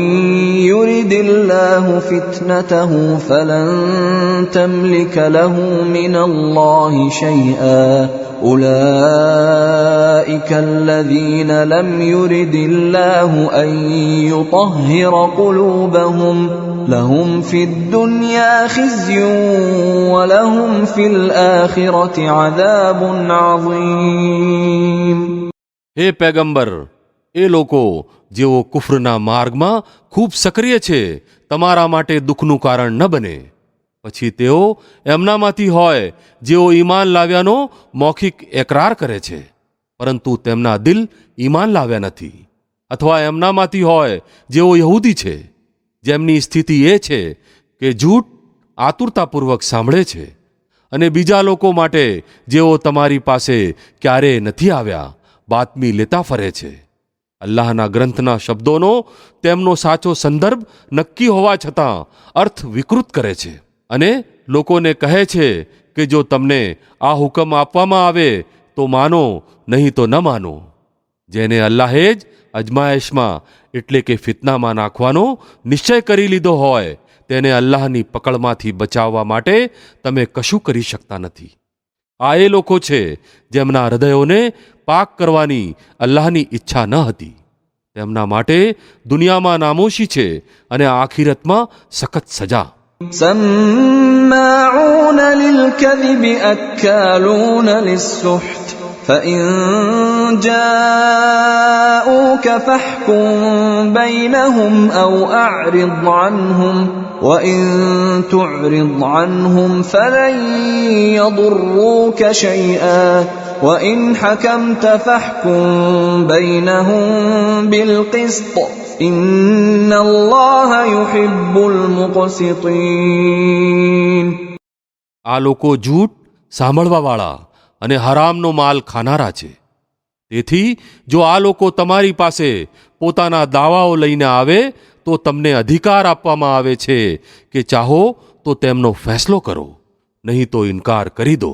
يرد الله فتنته فلن تملك له من الله شيئا أولئك الذين لم يرد الله أن يطهر قلوبهم لهم في الدنيا خزي ولهم في الآخرة عذاب عظيم. હે પેગંબર, એ લોકો જેઓ કુફરના માર્ગમાં ખૂબ સક્રિય છે તમારા માટે દુઃખનું કારણ ન બને. પછી તેઓ એમનામાંથી હોય જેઓ ઈમાન લાવ્યાનો મૌખિક એકરાર કરે છે પરંતુ તેમના દિલ ઈમાન લાવ્યા નથી, અથવા એમનામાંથી હોય જેઓ યહૂદી છે જેમની સ્થિતિ એ છે કે જૂઠ આતુરતાપૂર્વક સાંભળે છે, અને બીજા લોકો માટે જેઓ તમારી પાસે ક્યારેય નથી આવ્યા બાતમી લેતા ફરે છે. અલ્લાહના ગ્રંથના શબ્દોનો તેમનો સાચો સંદર્ભ નક્કી હોવા છતાં અર્થ વિકૃત કરે છે, અને લોકોને કહે છે કે જો તમને આ હુકમ આપવામાં આવે તો માનો, નહીં તો ન માનો. જેને અલ્લાહે જ અજમાયશમાં એટલે કે ફિતનામાં નાખવાનો નિશ્ચય કરી લીધો હોય તેને અલ્લાહની પકડમાંથી બચાવવા માટે તમે કશું કરી શકતા નથી. આ એ લોકો છે જેમના હૃદયોને પાક કરવાની અલ્લાહની ઈચ્છા ન હતી. તેમના માટે દુનિયામાં નામોશી છે અને આખિરતમાં સખત સજા. سماعون للكذب أكالون للسحت فإن جاءوك فاحكم بينهم أو أعرض عنهم وإن تعرض عنهم فلن يضروك شيئا وإن حكمت فاحكم بينهم بالقسط إن الله يحب المقسطين. આ લોકો જૂઠ સાંભળવાવાળા અને હરામનો માલ ખાનારા છે. તેથી જો આ લોકો તમારી પાસે પોતાના દાવાઓ લઈને આવે તો તમને અધિકાર આપવામાં આવે છે કે ચાહો તો તેમનો ફેસલો કરો, નહીં તો ઇનકાર કરી દો.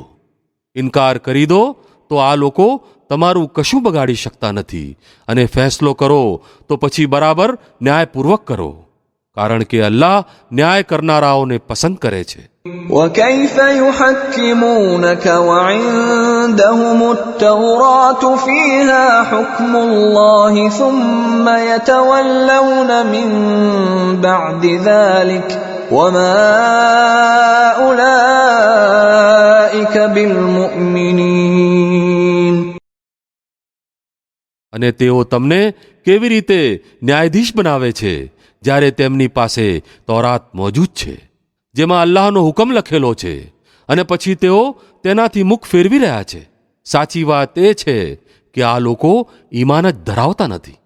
ઇનકાર કરી દો તો આ લોકો તમારું કશું બગાડી શકતા નથી, અને ફેસલો કરો તો પછી બરાબર ન્યાયપૂર્વક કરો, કારણ કે અલ્લાહ ન્યાય કરનારાઓને પસંદ કરે છે. وكيف يحكمونك وعندهم التوراة فيها حكم الله ثم يتولون من بعد ذلك وما أولئك بالمؤمنين. અને તેઓ તમને કેવી રીતે ન્યાયાધીશ બનાવે છે જ્યારે તેમની પાસે તૌરાત મોજૂદ છે જેમાં અલ્લાહનો હુકમ લખેલો છે, અને પછી તેઓ તેનાથી મુખ ફેરવી રહ્યા છે. સાચી વાત એ છે કે આ લોકો ઈમાન જ ધરાવતા નથી.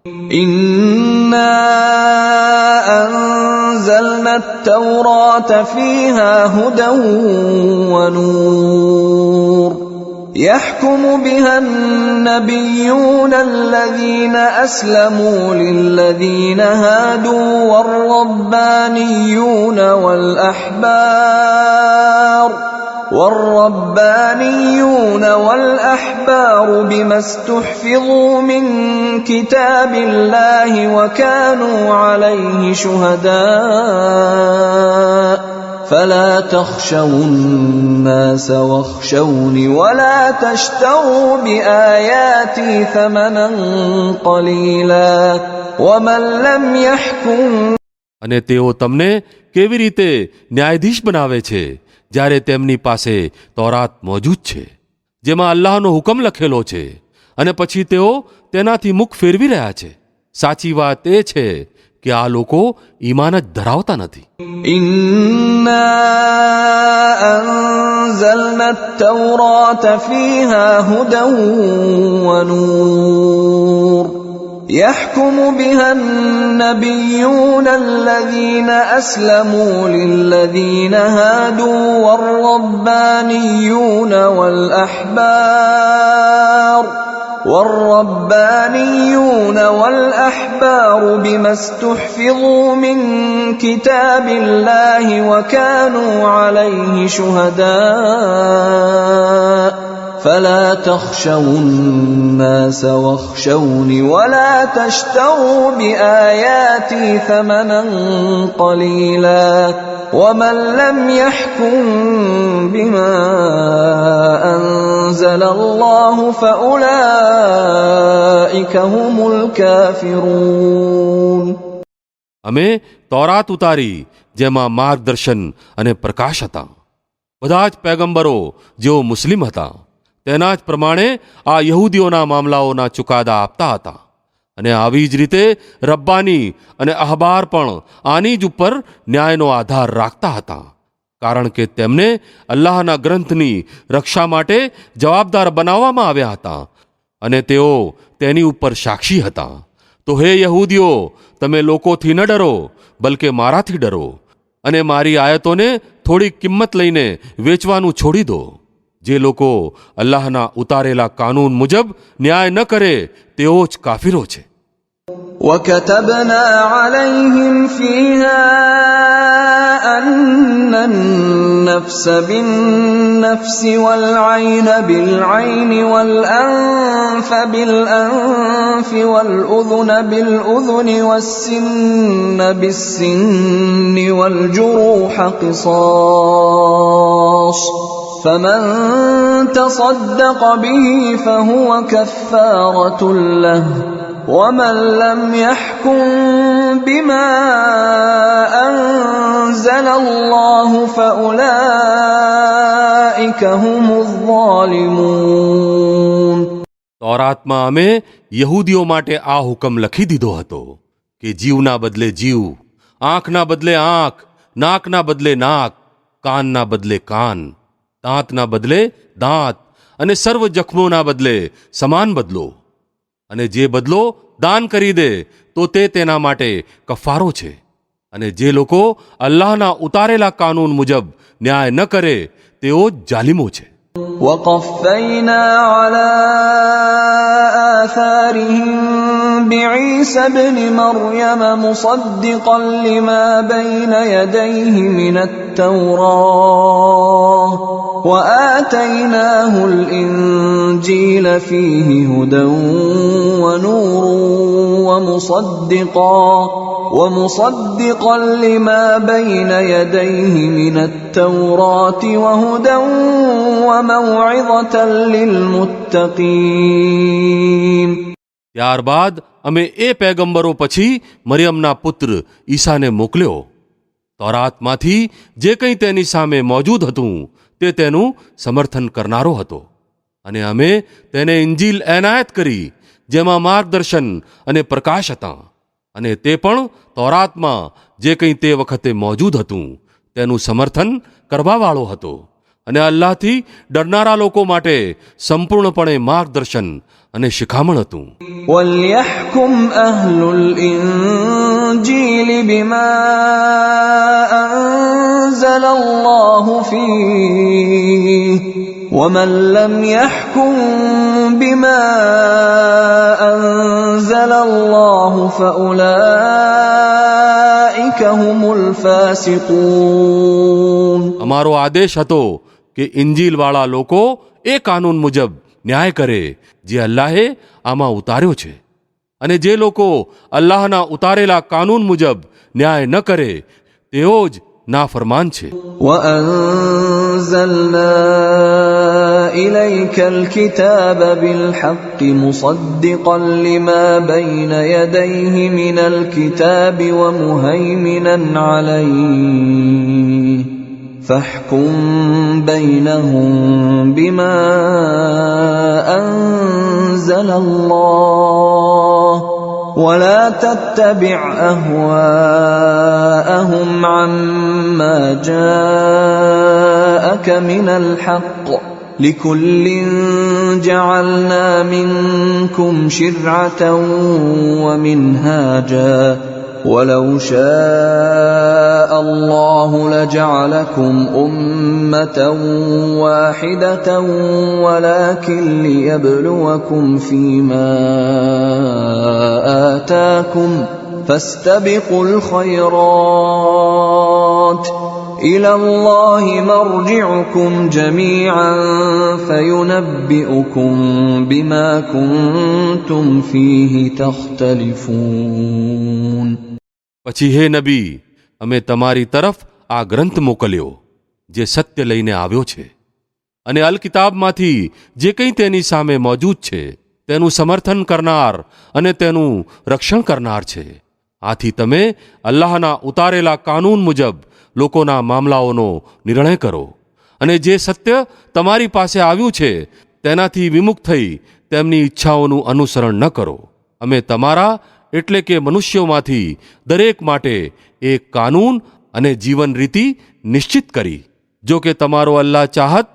إنا أنزلنا التوراة فيها هدى ونور يحكم بها النبيون الذين أسلموا للذين هادوا والربانيون والأحبار بما استحفظوا من كتاب الله وكانوا عليه شهداء فلا تخشوا الناس واخشوني ولا تشتروا بآياتي ثمنا قليلا ومن لم يحكم. અને તેઓ તમને કેવી રીતે ન્યાયાધીશ બનાવે છે જ્યારે તેમની પાસે તૌરાત મોજૂદ છે જેમાં અલ્લાહનો હુકમ લખેલો છે, અને પછી તેઓ તેનાથી મુખ ફેરવી રહ્યા છે. સાચી વાત એ છે કે આ લોકો ઈમાન જ ધરાવતા નથી. إنا أنزلنا التوراة فيها هدى ونور يحكم بها النبيون الذين أسلموا للذين هادوا والربانيون والأحبار بما استحفظوا من كتاب الله وكانوا عليه شهداء فلا تخشوا الناس واخشوني ولا تشتروا بآياتي ثمنا قليلا ومن لم يحكم بما أنزل الله فأولئك هم الكافرون. અમે તૌરાત ઉતારી જેમાં માર્ગદર્શન અને પ્રકાશ હતા. બધા જ પૈગંબરો જેઓ મુસ્લિમ હતા તેના જ પ્રમાણે આ યહૂદીઓના મામલાઓના ચુકાદા આપતા હતા. અને આવી જ રીતે રબ્બાની અને અહબાર પણ આની જ ઉપર ન્યાયનો આધાર રાખતા હતા, કારણ કે તેમને અલ્લાહના ગ્રંથની રક્ષા માટે જવાબદાર બનાવવામાં આવ્યા હતા અને તેઓ તેની ઉપર સાક્ષી હતા. તો હે યહૂદીઓ, તમે લોકોથી ન ડરો, બલકે મારાથી ડરો અને મારી આયતોને થોડી કિંમત લઈને વેચવાનું છોડી દો. જે લોકો અલ્લાહના ઉતારેલા કાનૂન મુજબ ન્યાય ન કરે તેઓ જ કાફિરો છે. وكتبنا عليهم فيها أن النفس بالنفس والعين بالعين والأنف بالأنف والأذن بالأذن والسن بالسن والجروح قصاص فمن تصدق به فهو كفارة له ومن لم يحكم بما أنزل الله فأولئك هم الظالمون. તૌરાતમાં અમે યહૂદીઓ માટે આ હુકમ લખી દીધો હતો કે જીવના બદલે જીવ, આંખના બદલે આંખ, નાકના બદલે નાક, કાનના બદલે કાન, દાંતના બદલે દાંત અને સર્વ જખમોના બદલે સમાન બદલો. અને જે બદલો દાન કરી દે તો તે તેના માટે કફારો છે. અને જે લોકો અલ્લાહના ઉતારેલા કાનૂન મુજબ ન્યાય ન કરે તેઓ જાલિમો છે. وقفينا على آثارهم بعيسى ابن مريم مصدقا لما بين يديه من التوراة وآتيناه الإنجيل فيه هدى ونور ومصدقا لما بين يديه من التوراة وهدى وموعظة للمتقين. ત્યારબાદ અમે એ પૈગંબરો પછી મરિયમના પુત્ર ઈસાને મોકલ્યો. તૌરાતમાંથી જે કંઈ તેની સામે મોજૂદ હતું તે તેનું સમર્થન કરનારો હતો. અને અમે તેને ઇંજીલ એનાયત કરી જેમાં માર્ગદર્શન અને પ્રકાશ હતા. અને તે પણ તૌરાતમાં જે કંઈ તે વખતે મોજૂદ હતું તેનું સમર્થન કરવાવાળો હતો. અને અલ્લાહથી ડરનારા લોકો માટે સંપૂર્ણપણે માર્ગદર્શન અને શિખામણ હતું. وَلْيَحْكُمْ أَهْلُ الْإِنْجِيلِ بِمَا أَنزَلَ اللَّهُ فِيهِ وَمَنْ لَمْ يَحْكُمْ بِمَا أَنزَلَ اللَّهُ فَأُولَئِكَ هُمُ الْفَاسِقُونَ. અમારો આદેશ હતો કે ઇંજીલવાળા લોકો એ કાનૂન મુજબ ન્યાય કરે જે અલ્લાહે આમાં ઉતાર્યો છે. અને જે લોકો અલ્લાહના ઉતારેલા કાનૂન મુજબ ન્યાય ન કરે તેઓ જ નાફરમાન છે. وَأَنزَلْنَا إِلَيْكَ الْكِتَابَ بِالْحَقِّ مُصَدِّقًا لِمَا بَيْنَ يَدَيْهِ مِنَ الْكِتَابِ وَمُهَيْمِنًا عَلَيْهِ فَاحْكُم بَيْنَهُم بِمَا أَنزَلَ اللَّهُ وَلَا تَتَّبِعْ أَهْوَاءَهُمْ عَمَّا جَاءَكَ مِنَ الْحَقِّ لِكُلٍّ جَعَلْنَا مِنكُمْ شِرْعَةً وَمِنْهَاجًا ولو شاء الله لجعلكم أمة واحدة ولكن ليبلوكم فيما آتاكم فاستبقوا الخيرات إلى الله مرجعكم جميعا فينبئكم بما كنتم فيه تختلفون. પછી હે નબી, અમે તમારી તરફ આ ગ્રંથ મોકલ્યો જે સત્ય લઈને આવ્યો છે, અને અલ કિતાબમાંથી જે કંઈ તેની સામે મોજૂદ છે તેનું સમર્થન કરનાર અને તેનું રક્ષણ કરનાર છે. આથી તમે અલ્લાહના ઉતારેલા કાનૂન મુજબ લોકોના મામલાઓનો નિર્ણય કરો, અને જે સત્ય તમારી પાસે આવ્યું છે તેનાથી વિમુખ થઈ તેમની ઈચ્છાઓનું અનુસરણ ન કરો. અમે તમારા એટલે કે મનુષ્યોમાંથી દરેક માટે એક કાનૂન અને જીવન રીતિ નિશ્ચિત કરી. જો કે તમારો અલ્લાહ ચાહત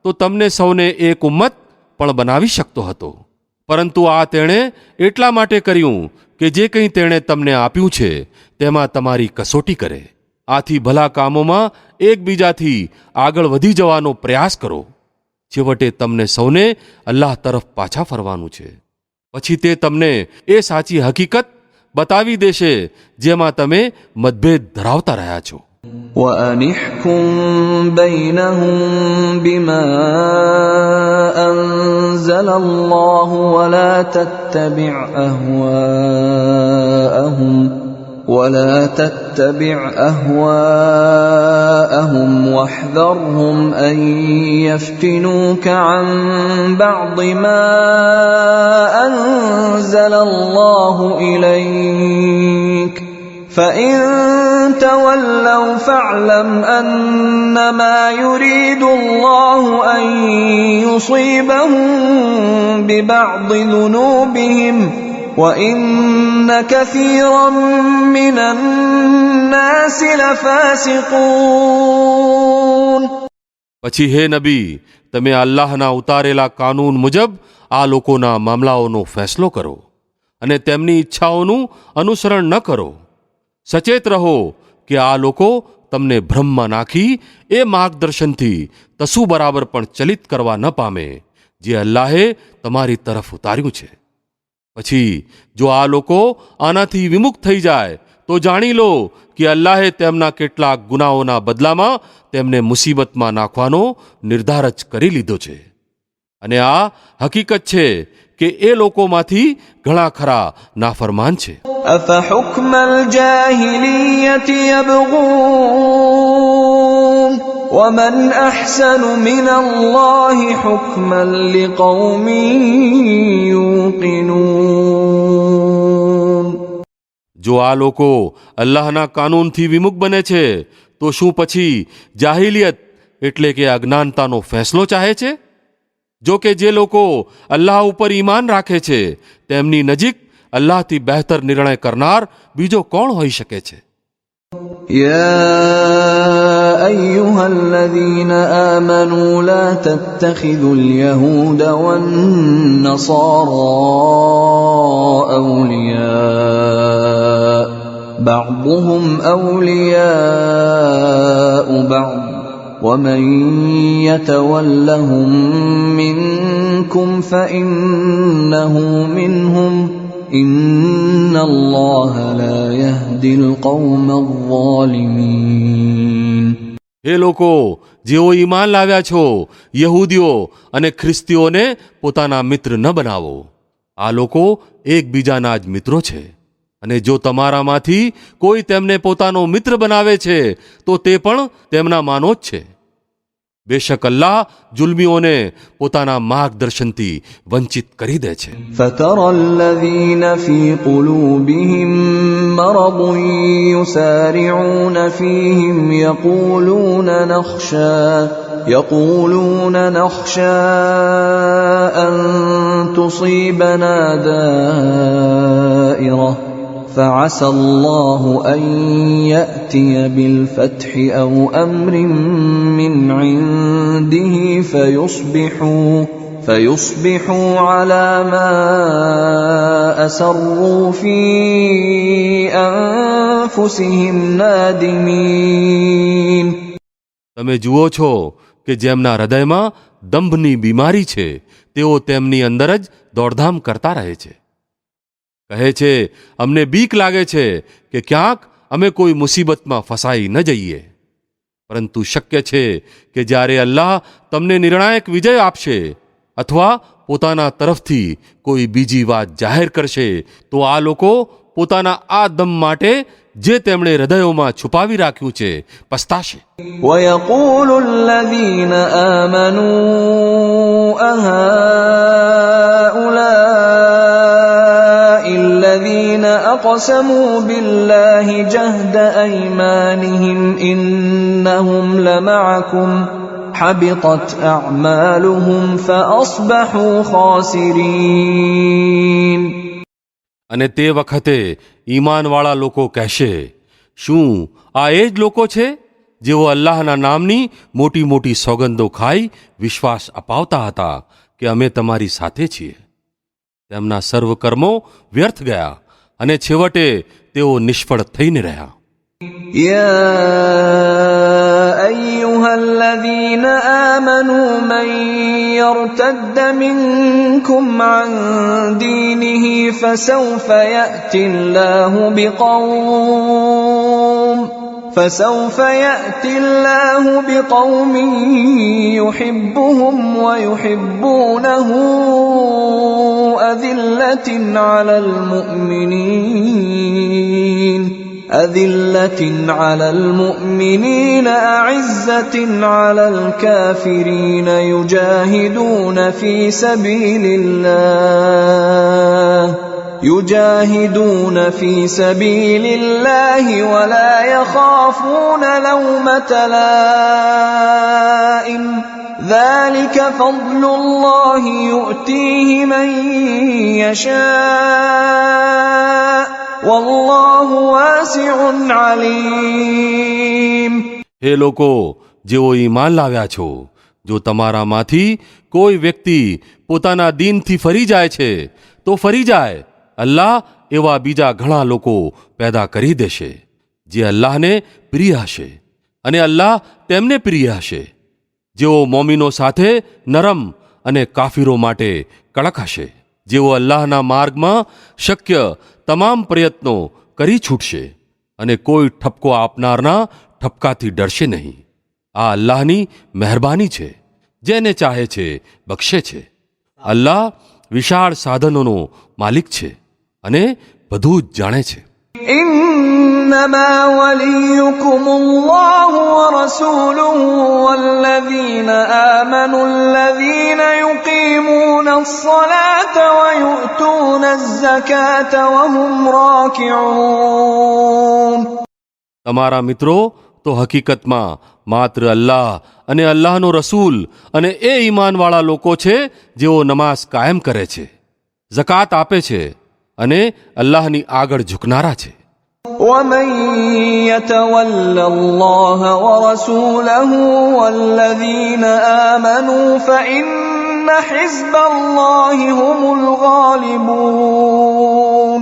તો તમને સૌને એક ઉમ્મત પણ બનાવી શકતો હતો, પરંતુ આ તેણે એટલા માટે કર્યું કે જે કંઈ તેણે તમને આપ્યું છે તેમાં તમારી કસોટી કરે. આથી ભલા કામોમાં એકબીજાથી આગળ વધી જવાનો પ્રયાસ કરો. છેવટે તમને સૌને અલ્લાહ તરફ પાછા ફરવાનું છે. પછી તે તમને એ સાચી હકીકત બતાવી દેશે જેમાં તમે મતભેદ ધરાવતા રહ્યા છો. وَأَنِحْكُمْ بَيْنَهُم بِمَا أَنزَلَ اللَّهُ وَلَا تَتَّبِعْ أَهْوَاءَهُمْ وَاحْذَرْهُمْ أَن يَفْتِنُوكَ عَن بَعْضِ مَا أَنزَلَ اللَّهُ إِلَيْكَ فَإِن تَوَلَّوْا فَاعْلَمْ أَنَّمَا يُرِيدُ اللَّهُ أَن يُصِيبَهُم بِبَعْضِ ذُنُوبِهِمْ وَإِنَّ كَثِيرًا مِّنَ النَّاسِ لَفَاسِقُونَ. પછી હે નબી, તમે અલ્લાહના ઉતારેલા કાનૂન મુજબ આ લોકોના મામલાઓનો ફેસલો કરો અને તેમની ઈચ્છાઓનું અનુસરણ ન કરો. સચેત રહો કે આ લોકો તમને ભ્રમમાં નાખી એ માર્ગદર્શનથી તસુ બરાબર પણ ચલિત કરવા ન પામે જે અલ્લાહે તમારી તરફ ઉતાર્યું છે. પછી જો આ લોકો આનાથી વિમુખ થઈ જાય તો જાણી લો કે અલ્લાહે તેમના કેટલાક ગુનાઓના બદલામાં તેમને મુસીબતમાં નાખવાનો નિર્ધાર જ કરી લીધો છે. અને આ હકીકત છે કે એ લોકોમાંથી ઘણા ખરા નાફરમાન છે. أَفَحُكْمَ الْجَاهِلِيَّةِ يَبْغُونَ وَمَنْ أَحْسَنُ مِنَ اللَّهِ حُكْمًا لِقَوْمٍ يُوقِنُونَ. જો આ લોકો અલ્લાહના કાનૂનથી વિમુખ બને છે તો શું પછી જાહિલિયત એટલે કે અજ્ઞાનતાનો ફેસલો ચાહે છે? જો કે જે લોકો અલ્લાહ ઉપર ઈમાન રાખે છે તેમની નજીક અલ્લાહથી બહેતર નિર્ણય કરનાર બીજો કોણ હોઈ શકે છે? يَا أَيُّهَا الَّذِينَ آمَنُوا لَا تَتَّخِذُوا الْيَهُودَ وَالنَّصَارَىٰ أَوْلِيَاءَ بَعْضُهُمْ أَوْلِيَاءُ بَعْضٍ وَمَن يَتَوَلَّهُم مِّنكُمْ فَإِنَّهُ مِنْهُمْ إِنَّ اللَّهَ لَا يَهْدِي الْقَوْمَ الظَّالِمِينَ. હે લોકો, જેઓ ઈમાન લાવ્યા છો, યહૂદીઓ અને ખ્રિસ્તીઓને પોતાના મિત્ર ન બનાવો. આ લોકો એકબીજાના જ મિત્રો છે, અને જો તમારામાંથી કોઈ તેમને પોતાનો મિત્ર બનાવે છે તો તે પણ તેમના માનો જ છે. બેશક અલ્લાહ જુલ્મીઓને પોતાના માર્ગદર્શનથી વંચિત કરી દે છે. فَتَرَى الَّذِينَ فِي قُلُوبِهِم مَّرَضٌ يُسَارِعُونَ فِيهِمْ يَقُولُونَ نَخْشَىٰ أَن تُصِيبَنَا دَائِرَةٌ فَعَسَى اللَّهُ أَن يَأْتِيَ بِالْفَتْحِ أَوْ أَمْرٍ مِّنْ عِندِهِ فيصبحوا على ما أسروا في أنفسهم نادمين. તમે જુઓ છો કે જેમના હૃદયમાં દંભની બીમારી છે તેઓ તેમની અંદર જ દોડધામ કરતા રહે છે. કહે છે, અમને બીક લાગે છે કે ક્યાંક અમે કોઈ મુસીબતમાં ફસાઈ ન જઈએ. પરંતુ શક્ય છે કે જ્યારે અલ્લાહ તમને નિર્ણાયક વિજય આપશે અથવા પોતાના તરફથી કોઈ બીજી વાત જાહેર કરશે તો આ લોકો પોતાના આ દમ માટે જે તેમણે હૃદયોમાં છુપાવી રાખ્યું છે પસ્તાશે. ويقول الذين آمنوا أهؤلاء الذين أقسموا بالله جهد أيمانهم إنهم لمعكم حبطت أعمالهم فأصبحوا خاسرين. અને તે વખતે ઈમાનવાળા લોકો કહેશે, શું આ એ જ લોકો છે જેઓ અલ્લાહના નામની મોટી મોટી સોગંદો ખાઈ વિશ્વાસ અપાવતા હતા કે અમે તમારી સાથે છીએ? તેમના સર્વ કર્મો વ્યર્થ ગયા અને છેવટે તેઓ નિષ્ફળ થઈને રહ્યા. يا أيها الذين آمنوا من يرتد منكم عن دينه فسوف يأتي الله بقوم يحبهم ويحبونه أذلة على المؤمنين أعزة على الكافرين يجاهدون في سبيل الله ولا يخافون لومة لائم ذلك فضل الله يؤتيه من يشاء والله واسع عليم. હે લોકો જેઓ ઈમાન લાવ્યા છો, જો તમારામાંથી કોઈ વ્યક્તિ પોતાના દીનથી ફરી જાય છે તો ફરી જાય. અલ્લાહ એવા બીજા ઘણા લોકો પેદા કરી દેશે જે અલ્લાહને પ્રિય હશે અને અલ્લાહ તેમને પ્રિય હશે, જેઓ મોમિનો સાથે નરમ અને કાફિરો માટે કડક હશે, જેઓ અલ્લાહના માર્ગમાં શક્ય તમામ પ્રયત્નો કરી છૂટશે અને કોઈ ઠપકો આપનારના ઠપકાથી ડરશે નહીં. આ અલ્લાહની મહેરબાની છે, જેને ચાહે છે બક્ષે છે. અલ્લાહ વિશાળ સાધનોનો માલિક છે અને બધું જ જાણે છે. إنما وليكم الله ورسوله والذين آمنوا الذين يقيمون الصلاة ويؤتون الزكاة وهم راكعون. તમારા મિત્રો તો હકીકતમાં માત્ર અલ્લાહ અને અલ્લાહનો રસૂલ અને એ ઈમાનવાળા લોકો છે જેઓ નમાઝ કાયમ કરે છે, ઝકાત આપે છે અને અલ્લાહની આગળ ઝૂકનારા છે. ومن يتول الله ورسوله والذين آمنوا فإن حزب الله هم الغالبون.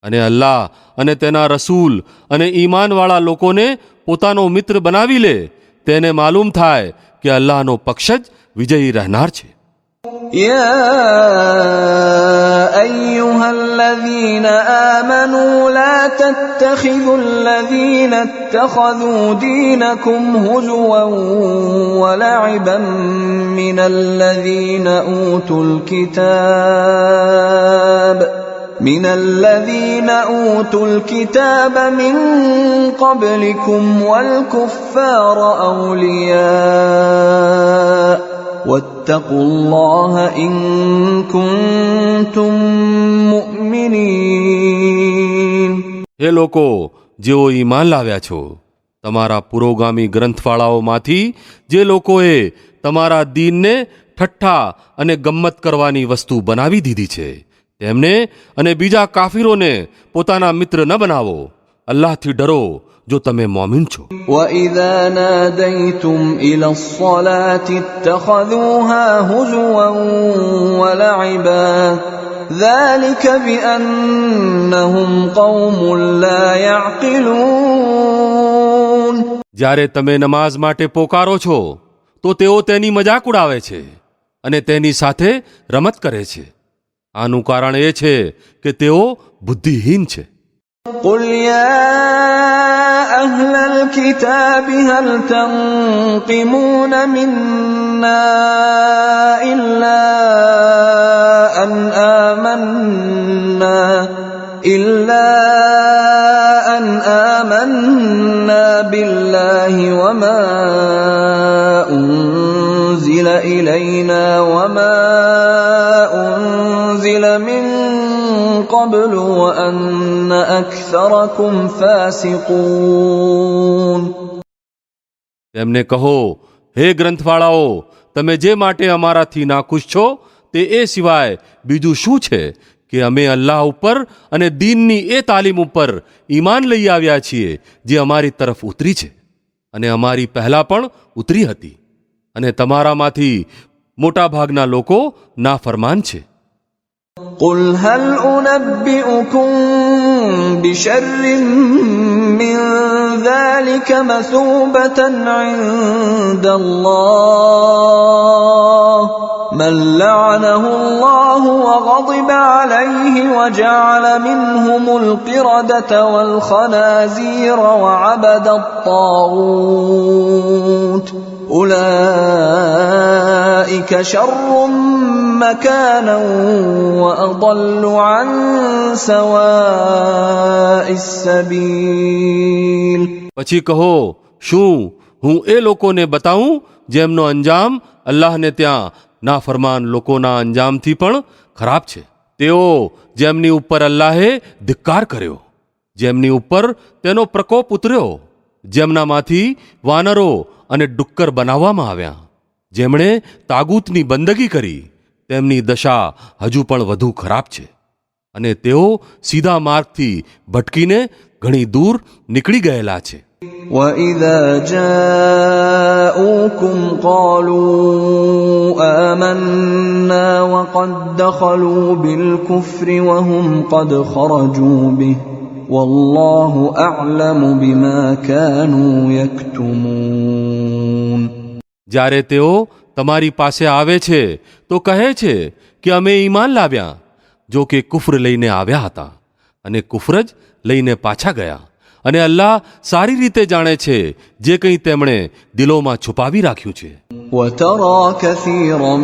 અને અલ્લાહ અને તેના રસૂલ અને ઈમાનવાળા લોકોને પોતાનો મિત્ર બનાવી લે તેને માલુમ થાય કે અલ્લાહનો પક્ષ જ વિજયી રહેનાર છે. يا أيها الذين آمنوا لا تتخذوا الذين اتخذوا دينكم هزوا ولعبا من الذين أوتوا الكتاب من قبلكم والكفار أولياء واتقوا الله إن كنتم مؤمنين. હે લોકો જેઓ ઈમાન લાવ્યા છો, તમારા પુરોગામી ગ્રંથવાળાઓમાંથી જે લોકોએ તમારા દીનને ઠઠ્ઠા અને ગમ્મત કરવાની વસ્તુ બનાવી દીધી છે તેમને અને બીજા કાફિરોને પોતાના મિત્ર ન બનાવો. અલ્લાહથી ડરો જો તમે મોમિન છો. وَإِذَا نَادَيْتُمْ إِلَى الصَّلَاةِ اتَّخَذُوهَا هُزُوًا وَلَعِبًا ذَلِكَ بِأَنَّهُمْ قَوْمٌ لَا يَعْقِلُونَ. જ્યારે તમે નમાઝ માટે પોકારો છો તો તેઓ તેની મજાક ઉડાવે છે અને તેની સાથે રમત કરે છે. આનું કારણ એ છે કે તેઓ બુદ્ધિહીન છે. قُلْ يَا أَهْلَ الْكِتَابِ هَلْ تَنقِمُونَ مِنَّا إِلَّا أَنْ آمَنَّا بِاللَّهِ وَمَا أُنْزِلَ إِلَيْنَا وَمَا أُنْزِلَ مِنْ قَبْلُ وَأَنَّ أَكْثَرَكُمْ فَاسِقُونَ. તેમને કહો, હે ગ્રંથવાળાઓ, તમે જે માટે અમારાથી નાખુશ છો તે એ સિવાય બીજું શું છે કે અમે અલ્લાહ ઉપર અને દીનની એ તાલીમ ઉપર ઈમાન લઈ આવ્યા છીએ જે અમારી તરફ ઉતરી છે અને અમારી પહેલા પણ ઉતરી હતી, અને તમારામાંથી મોટા ભાગના લોકો નાફરમાન છે. قُلْ هَلْ أُنَبِّئُكُمْ بِشَرٍّ مِّن ذَلِكَ مَثُوبَةً عِندَ اللَّهِ مَن لَّعَنَهُ اللَّهُ وَغَضِبَ عَلَيْهِ وَجَعَلَ مِنْهُمُ الْقِرَدَةَ وَالْخَنَازِيرَ وَعَبَدَ الطَّاغُوتَ أُولَئِكَ شَرٌّ مَّكَانًا وَأَضَلُّ عَن سَوَاءِ السَّبِيلِ. પછી કહો, શું હું એ લોકોને બતાવું જેમનો અંજામ અલ્લાહને ત્યાં નાફરમાન લોકોના અંજામથી પણ ખરાબ છે? તેઓ જેમની ઉપર અલ્લાહે ધિક્કાર કર્યો, જેમની ઉપર તેનો પ્રકોપ ઉતર્યો, જેમનામાંથી વાનરો અને ડુક્કર બનાવવામાં આવ્યા, જેમણે તાગૂતની બંદગી કરી, તેમની દશા હજુ પણ વધુ ખરાબ છે, અને તેઓ સીધા માર્ગથી ભટકીને ઘણી દૂર નીકળી ગયેલા છે. وَإِذَا جَاءُوكُمْ قَالُوا آمَنَّا وَقَدْ دَخَلُوا بِالْكُفْرِ وَهُمْ قَدْ خَرَجُوا بِهِ وَاللَّهُ أَعْلَمُ بِمَا كَانُوا يَكْتُمُونَ. જ્યારે તેઓ તમારી પાસે આવે છે તો કહે છે કે અમે ઈમાન લાવ્યા, જો કે કુફર લઈને આવ્યા હતા અને કુફર જ લઈને પાછા ગયા, અને અલ્લાહ સારી રીતે જાણે છે જે કંઈ તેમણે દિલોમાં છુપાવી રાખ્યું છે. وَتَرَى كَثِيرًا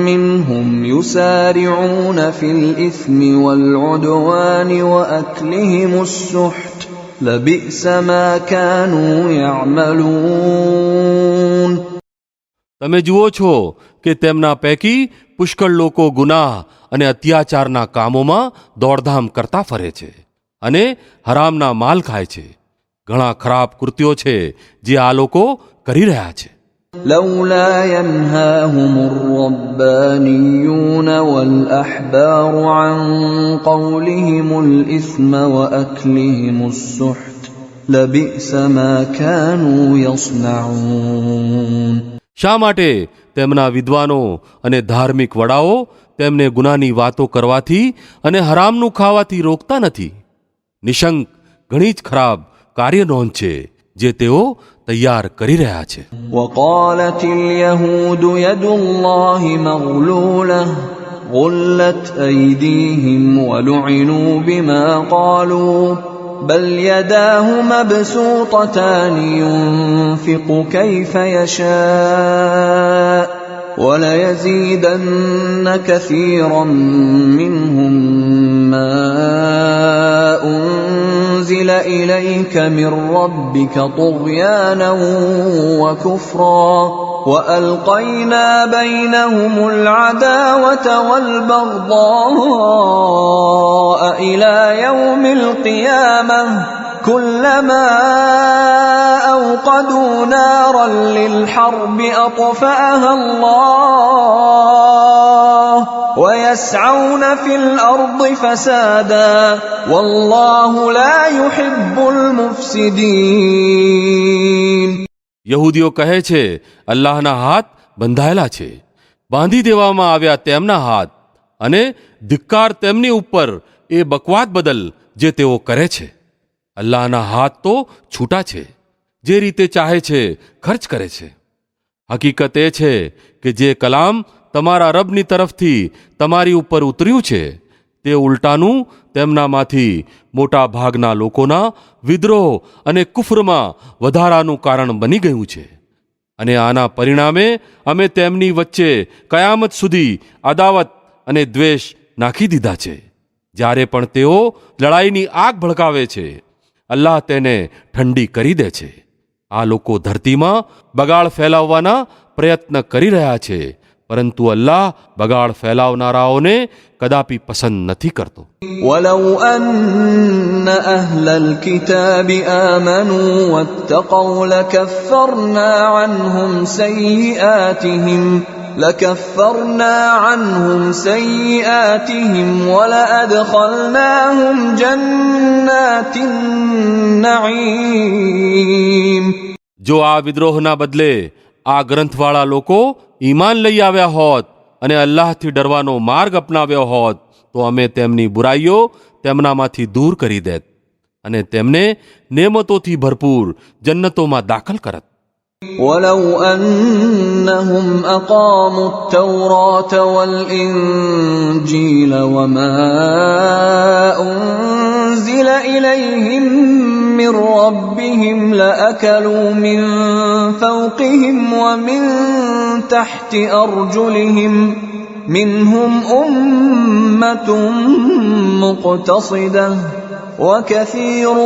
مِّنْهُمْ يُسَارِعُونَ فِي الْإِثْمِ وَالْعُدْوَانِ وَأَكْلِهِمُ السُّحْتَ لَبِئْسَ مَا كَانُوا يَعْمَلُونَ. તમે જુઓ છો કે તેમના પૈકી પુષ્કળ લોકો ગુનાહ અને અત્યાચારના કામોમાં દોડધામ કરતા ફરે છે અને હરામના માલ ખાય છે. ઘણા ખરાબ કૃત્યો છે જે આ લોકો કરી રહ્યા છે. لولا ينهاهم الربانيون والأحبار عن قولهم الإثم وأكلهم السحت لبئس ما كانوا يصنعون. શા માટે તેમના વિદ્વાનો અને ધાર્મિક વડાઓ તેમને ગુનાની વાતો કરવાથી અને હરામનું ખાવાથી રોકતા નથી? નિશંક ઘણી જ ખરાબ કાર્યનોંધ છે જે તેઓ તૈયાર કરી રહ્યા છે. وقالت اليهود يد الله مغلولة غلت أيديهم ولعنوا بما قالوا بل يداه مبسوطتان ينفق كيف يشاء وليزيدن كثيرا منهم ما أنزل إليك من ربك طغيانا وكفرا وألقينا بينهم العداوة والبغضاء إلى يوم القيامة كلما أوقدوا نارا للحرب أطفأها الله ويسعون في الأرض فسادا والله لا يحب المفسدين. યહૂદીઓ કહે છે અલ્લાહના હાથ બંધાયેલા છે, બાંધી દેવામાં આવ્યા તેમના હાથ, અને ધિક્કાર તેમની ઉપર એ બકવાદ બદલ જે તેઓ કરે છે. અલ્લાહના હાથ તો છૂટા છે, જે રીતે ચાહે છે ખર્ચ કરે છે. હકીકત એ છે કે જે કલામ તમારા રબની તરફથી તમારી ઉપર ઉતર્યું છે તે ઉલટાનું તેમનામાંથી મોટા ભાગના લોકોના વિદ્રોહ અને કુફરમાં વધારાનું કારણ બની ગયું છે. અને આના પરિણામે અમે તેમની વચ્ચે કયામત સુધી અદાવત અને દ્વેષ નાખી દીધા છે. જ્યારે પણ તેઓ લડાઈની આગ ભડકાવે છે, અલ્લાહ તેને ઠંડી કરી દે છે. આ લોકો ધરતીમાં બગાડ ફેલાવવાના પ્રયત્ન કરી રહ્યા છે, પરંતુ અલ્લાહ બગાડ ફેલાવનારાઓને કદાપી પસંદ નથી કરતો. ولو أن أهل الكتاب آمنوا واتقوا لكفرنا عنهم سيئاتهم ولأدخلناهم جنات النعيم. જો આ વિદ્રોહના બદલે આ ગ્રંથવાળા લોકો ઈમાન લઈ આવ્યા હોત અને અલ્લાહથી ડરવાનો માર્ગ અપનાવ્યો હોત, તો અમે તેમની બુરાઈઓ તેમનામાંથી દૂર કરી દેત અને તેમને નેમતોથી ભરપૂર જન્નતોમાં દાખલ કરત. ولو أنهم أقاموا التوراة والإنجيل وما أنزل إليهم من ربهم لأكلوا من فوقهم ومن تحت أرجلهم منهم أمة مقتصدة وكثير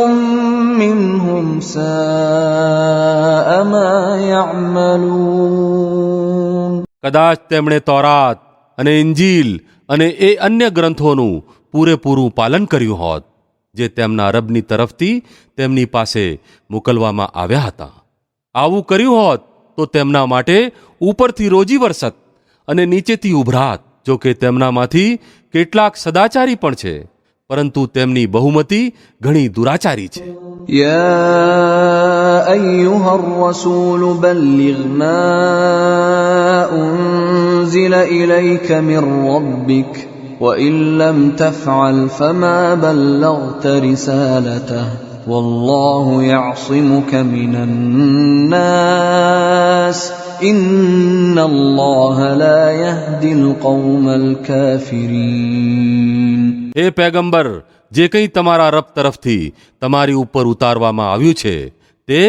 منهم ساء ما يعملون. કદાચ તેમણે તૌરાત અને ઇંજીલ અને એ અન્ય ગ્રંથોનું પૂરેપૂરું પાલન કર્યું હોત જે તેમના રબની તરફથી તેમની પાસે મોકલવામાં આવ્યા હતા. આવું કર્યું હોત તો તેમના માટે ઉપરથી રોજી વરસત અને નીચેથી ઉભરાત. જો કે તેમનામાંથી કેટલાક સદાચારી પણ છે, પરંતુ તેમની બહુમતી ઘણી દુરાચારી છે. يا أيها الرسول بلغ ما أنزل إليك من ربك وإن لم تفعل فما بلغت رسالته والله يعصمك من الناس إن الله لا يهدي القوم الكافرين. એ પેગંબર, જે કંઈ તમારા રબ તરફથી તમારી ઉપર ઉતારવામાં આવ્યું છે તે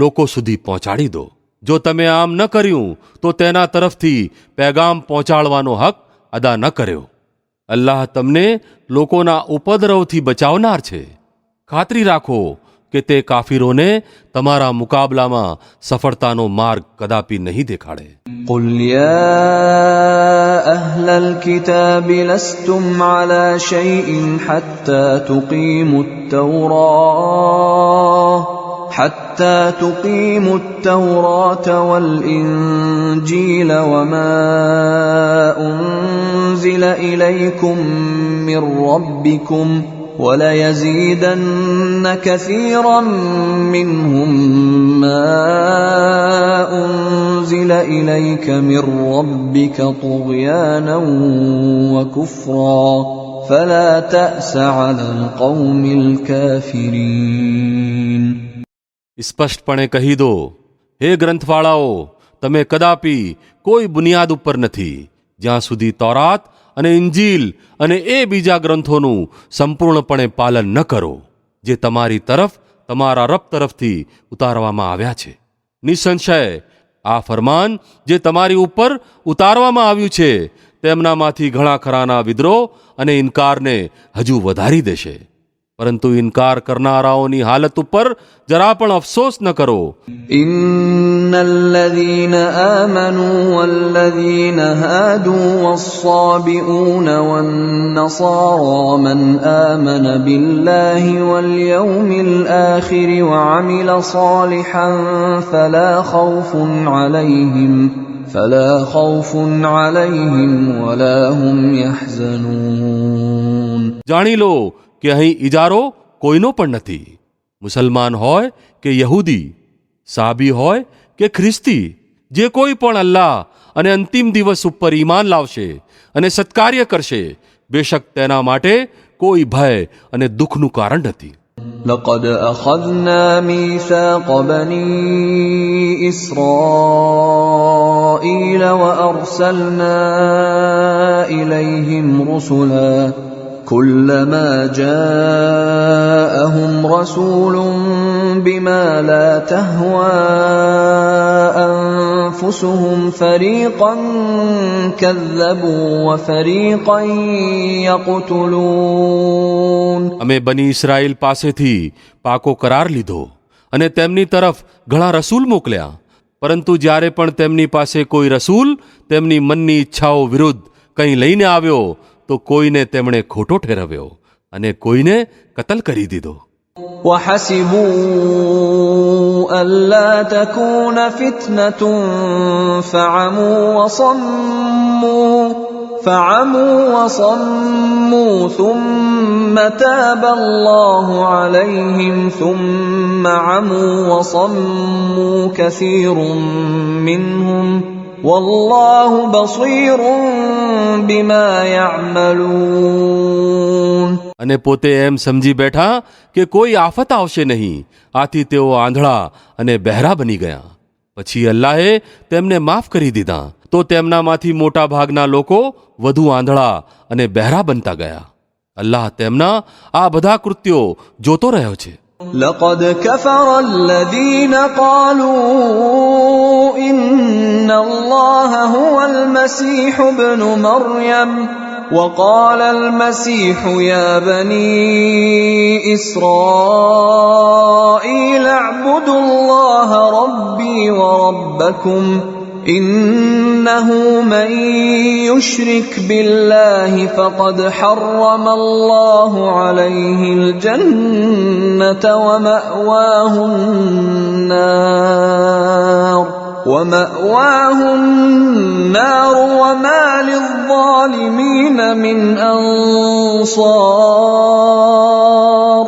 લોકો સુધી પહોંચાડી દો. જો તમે આમ ન કર્યું તો તેના તરફથી પેગામ પહોંચાડવાનો હક અદા ન કર્યો. અલ્લાહ તમને લોકોના ઉપદ્રવથી બચાવનાર છે. ખાતરી રાખો કે તે કાફીરોને તમારા મુકાબલામાં સફળતાનો માર્ગ કદાપી નહીં દેખાડે. قل يا أهل الكتاب لستم على شيء حتى تقيموا التوراة والإنجيل وما أنزل إليكم من ربكم وليزيدن كثيرا منهم ما أنزل إليك من ربك طغيانا وكفرا فلا تأس على القوم الكافرين. સ્પષ્ટપણે કહી દો, હે ગ્રંથવાળાઓ, તમે કદાપી કોઈ બુનિયાદ ઉપર નથી જ્યાં સુધી તૌરાત અને ઇંજીલ અને એ બીજા ગ્રંથોનું સંપૂર્ણપણે પાલન ન કરો જે તમારી તરફ તમારા રબ તરફથી ઉતારવામાં આવ્યા છે. નિસંશય આ ફરમાન જે તમારી ઉપર ઉતારવામાં આવ્યું છે તેમનામાંથી ઘણા ખરાના વિદ્રોહ અને ઇનકારને હજુ વધારી દેશે. પરંતુ ઇનકાર કરનારાઓની હાલત ઉપર જરા પણ અફસોસ ન કરો. إن الذين آمنوا والذين هادوا والصابئون والنصارى من آمن بالله واليوم الآخر وعمل صالحا فلا خوف عليهم ولا هم يحزنون. જાણી લો કે અહીં ઇજારો કોઈનો પણ નથી. મુસલમાન હોય કે યહૂદી, સાબી હોય કે ખ્રિસ્તી, જે કોઈ પણ અલ્લાહ અને અંતિમ દિવસ ઉપર ઈમાન લાવશે અને સત્કાર્ય કરશે, બેશક તેના માટે કોઈ ભય અને દુઃખનું કારણ નથી. لقد أخذنا ميثاق بني إسرائيل وأرسلنا إليهم رسلا كلما جاءهم رسول بما لا تهوى أنفسهم فريقا كذبوا وفريقا يقتلون. અમે બની ઇસ્રાયેલ પાસેથી પાકો કરાર લીધો અને તેમની તરફ ઘણા રસૂલ મોકલ્યા, પરંતુ જ્યારે પણ તેમની પાસે કોઈ રસૂલ તેમની મનની ઈચ્છાઓ વિરુદ્ધ કંઈ લઈને આવ્યો તો કોઈને તેમણે ખોટો ઠેરવ્યો અને કોઈને કતલ કરી દીધો. وحسبوا ألا تكون فتنة فعموا وصموا ثم تاب الله عليهم ثم عموا وصموا كثير منهم والله بصير بما يعملون. અને પોતે એમ સમજી બેઠા કે કોઈ આફત આવશે નહીં, આથી તેઓ આંધળા અને બહેરા બની ગયા. પછી અલ્લાહે તેમને માફ કરી દીધા, તો તેમનામાંથી મોટા ભાગના લોકો વધુ આંધળા અને બહેરા બનતા ગયા. અલ્લાહ તેમના આ બધા કૃત્યો જોતો રહ્યો છે. لقد كفر الذين قالوا إن الله هو المسيح ابن مريم وقال المسيح يا بني إسرائيل اعبدوا الله ربي وربكم إنه من يشرك بالله فقد حرم الله عليه الجنة ومأواه النار وما للظالمين من أنصار.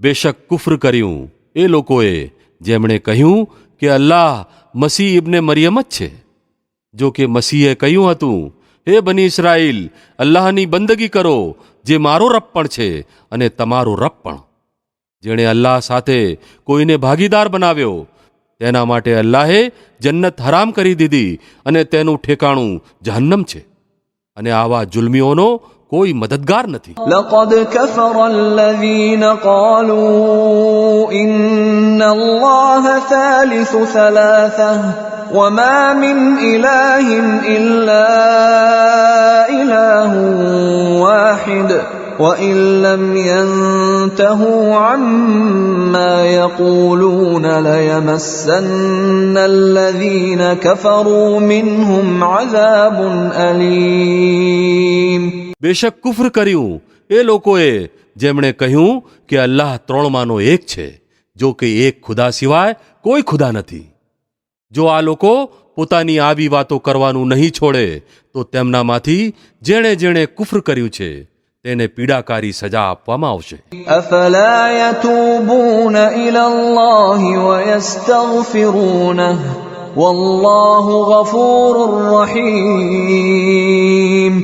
બેશક કુફર કર્યું એ લોકોએ જેમણે કહ્યું કે અલ્લાહ મસીહ ઇબ્ને મરિયમ જ છે. જો કે મસીહે કહ્યું હતું, હે બની ઇસ્રાઈલ, અલ્લાહની બંદગી કરો, જે મારો રબ પણ છે અને તમારો રબ પણ. જેણે અલ્લાહ સાથે કોઈને ભાગીદાર બનાવ્યો તેના માટે અલ્લાહે જન્નત હરામ કરી દીધી અને તેનું ઠેકાણું જહન્નમ છે, અને આવા જુલ્મીઓનો કોઈ મદદગાર નથી. لقد كفر الذين قالوا إن الله ثالث ثلاثة وما من إله إلا إله واحد وإن لم ينتهوا عما يقولون ليمسن الذين كفروا منهم عذاب أليم. બેશક કુફર કર્યું એ લોકોએ જેમણે કહ્યું કે અલ્લાહ ત્રણમાંનો એક છે, જો કે એક ખુદા સિવાય કોઈ ખુદા નથી. જો આ લોકો પોતાની આવી વાતો કરવાનું નહીં છોડે તો તેમનામાંથી જેણે જેણે કુફર કર્યું છે તેને પીડાકારી સજા આપવામાં આવશે. أفلا يتوبون إلى الله ويستغفرونه والله غفور رحيم.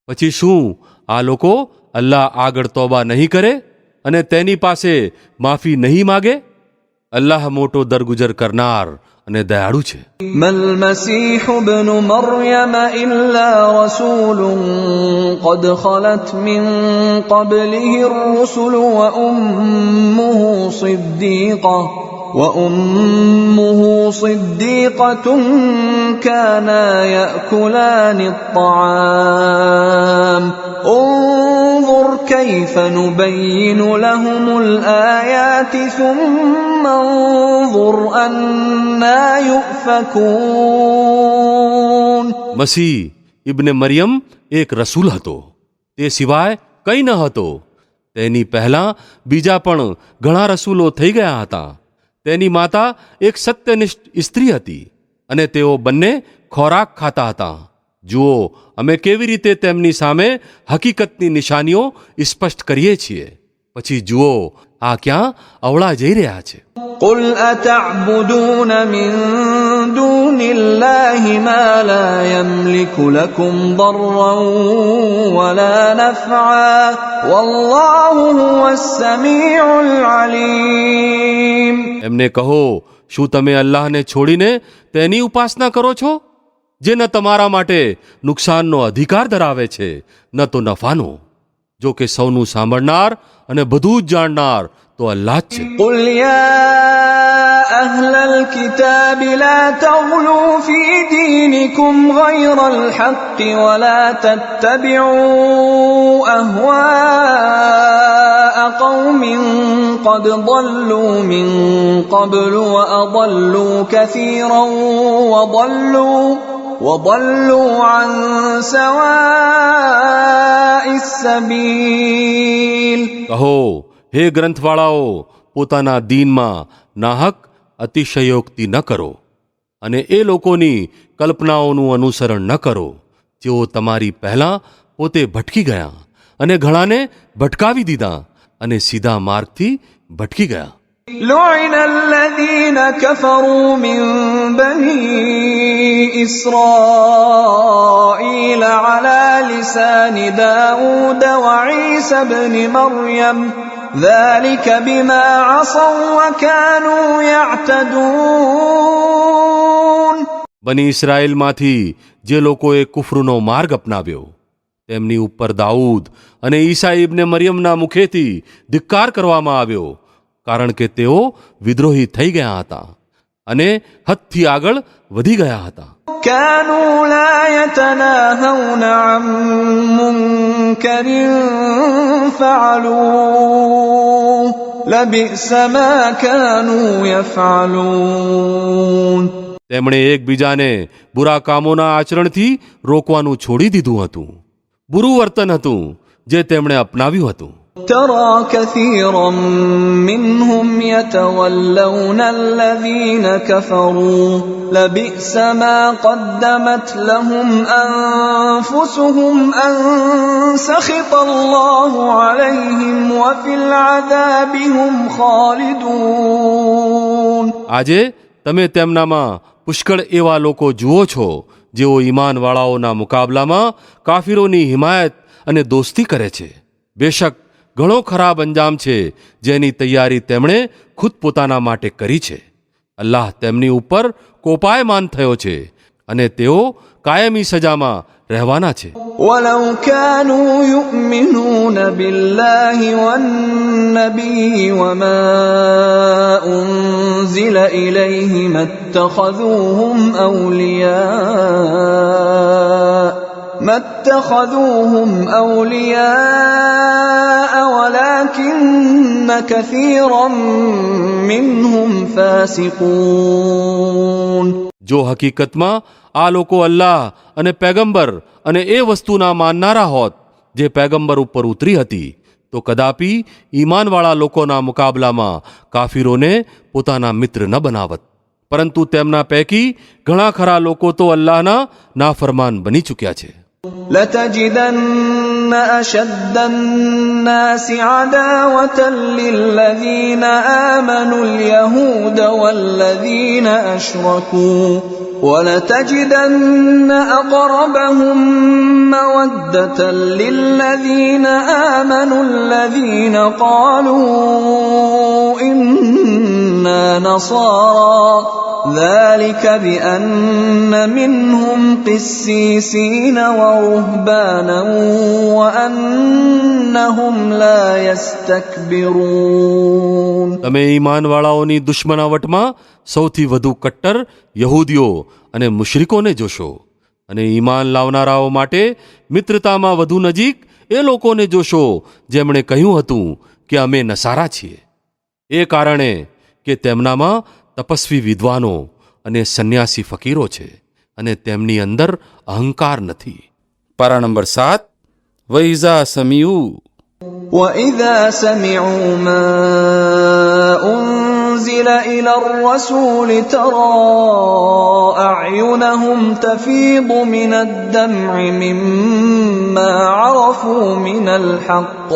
પછી શું આ લોકો અલ્લાહ આગળ તોબા નહીં કરે અને તેની પાસે માફી નહીં માગે? અલ્લાહ મોટો દરગુજર કરનાર અને દયાળુ છે. ما المسيح ابن مريم إلا رسول قد خلت من قبله الرسل وأمه صديقة كانا يأكلان الطعام انظر كيف نبين لهم الآيات ثم انظر أنا يؤفكون. મસીહ ઇબ્ને મરિયમ એક રસૂલ હતો, તે સિવાય કંઈ ન હતો. તેની પહેલાં બીજા પણ ઘણા રસૂલો થઈ ગયા હતા. તેની માતા એક સત્યનિષ્ઠ સ્ત્રી હતી. અને તેઓ બંને ખોરાક ખાતા હતા. જુઓ, અમે કેવી રીતે તેમની સામે હકીકતની નિશાનીઓ સ્પષ્ટ કરીએ છીએ. પછી જુઓ, આ ક્યાં અવળા જઈ રહ્યા છે. قل أتعبدون من دون الله ما لا يملك لكم ضرا ولا نفعا والله هو السميع العليم. એમને કહો, શું તમે અલ્લાહને છોડીને તેની ઉપાસના કરો છો, જે ન તમારા માટે નુકસાનનો અધિકાર ધરાવે છે ન તો નફાનો? જો કે સૌનું સાંભળનાર અને બધું જ જાણનાર તો અલ્લાહ જ છે. قل يا أهل الكتاب لا تغلوا في دينكم غير الحق ولا تتبعوا أهواء قوم قد ضلوا من قبل وأضلوا كثيرا وضلوا عن سواء السبيل. કહો, હે ગ્રંથવાળાઓ, પોતાના દીનમાં નાહક અતિશયોક્તિ ન કરો અને એ લોકોની કલ્પનાઓનું અનુસરણ ન કરો જેઓ તમારી પહેલાં પોતે ભટકી ગયા અને ઘણાને ભટકાવી દીધા અને સીધા માર્ગથી ભટકી ગયા. لعن الذين كفروا من بني إسرائيل على لسان داود وعيسى بن مريم ذلك بما عصوا وكانوا يعتدون. બની ઇસ્રાયેલમાંથી જે લોકોએ કુફરનો માર્ગ અપનાવ્યો તેમની ઉપર દાઉદ અને ઈસા ઇબ્ને મરિયમના મુખેથી ધિક્કાર કરવામાં આવ્યો, કારણ કે તેઓ વિદ્રોહી થઈ ગયા હતા અને હદથી આગળ વધી ગયા હતા. كانوا لا يتناهون عن منكر فعلوه لبئس ما كانوا يفعلون. તેમણે એકબીજાને બુરા કામોના આચરણથી રોકવાનું છોડી દીધું હતું. બુરું વર્તન હતું જે તેમણે અપનાવ્યું હતું. ترى كثيرا منهم يتولون الذين كفروا لبئس ما قدمت لهم أنفسهم أن سخط الله عليهم وفي العذاب هم خالدون. આજે તમે તેમનામાં પુષ્કળ એવા લોકો જુઓ છો જેઓ ઈમાનવાળાઓના મુકાબલામાં કાફિરોની હિમાયત અને દોસ્તી કરે છે. બેશક ઘણો ખરાબ અંજામ છે જેની તૈયારી તેમણે ખુદ પોતાના માટે કરી છે. અલ્લાહ તેમની ઉપર કોપાયમાન થયો છે અને તેઓ કાયમી સજામાં રહેવાના છે. ولو كانوا يؤمنون بالله والنبي وما أنزل إليه ما اتخذوهم أولياء ولكن كثيرا منهم فاسقون. જો હકીકતમાં આ લોકો અલ્લાહ અને પેગમ્બર અને એ વસ્તુના માનનારા હોત જે પેગમ્બર ઉપર ઉતરી હતી, તો કદાપી ઈમાનવાળા લોકોના મુકાબલામાં કાફિરોને પોતાના મિત્ર ન બનાવત. પરંતુ તેમના પૈકી ઘણા ખરા લોકો તો અલ્લાહના નાફરમાન બની ચૂક્યા છે. لتجدن أشد الناس عداوة للذين آمنوا اليهود والذين أشركوا ولتجدن أقربهم مودة للذين آمنوا الذين قالوا إنا نصارى ذلك بأن منهم قسيسين ورهبانا وأنهم لا يستكبرون. તમે ઈમાનવાળાઓની દુશ્મનાવટમાં સૌથી વધુ કટ્ટર યહૂદીઓ અને મુશરિકોને જોશો અને ઈમાન લાવનારાઓ માટે મિત્રતામાં વધુ નજીક એ લોકોને જોશો જેમણે કહ્યું હતું કે અમે નસારા છીએ, એ કારણે કે તેમનામાં તપસ્વી વિદ્વાનો અને સંન્યાસી ફકીરો છે અને તેમની અંદર અહંકાર નથી. પારા નંબર 7. વૈઝા સમિઉ وَإِذَا سَمِعُوا مَا أنزل إلى الرسول ترى أعينهم تفيض من الدمع مما عرفوا من الحق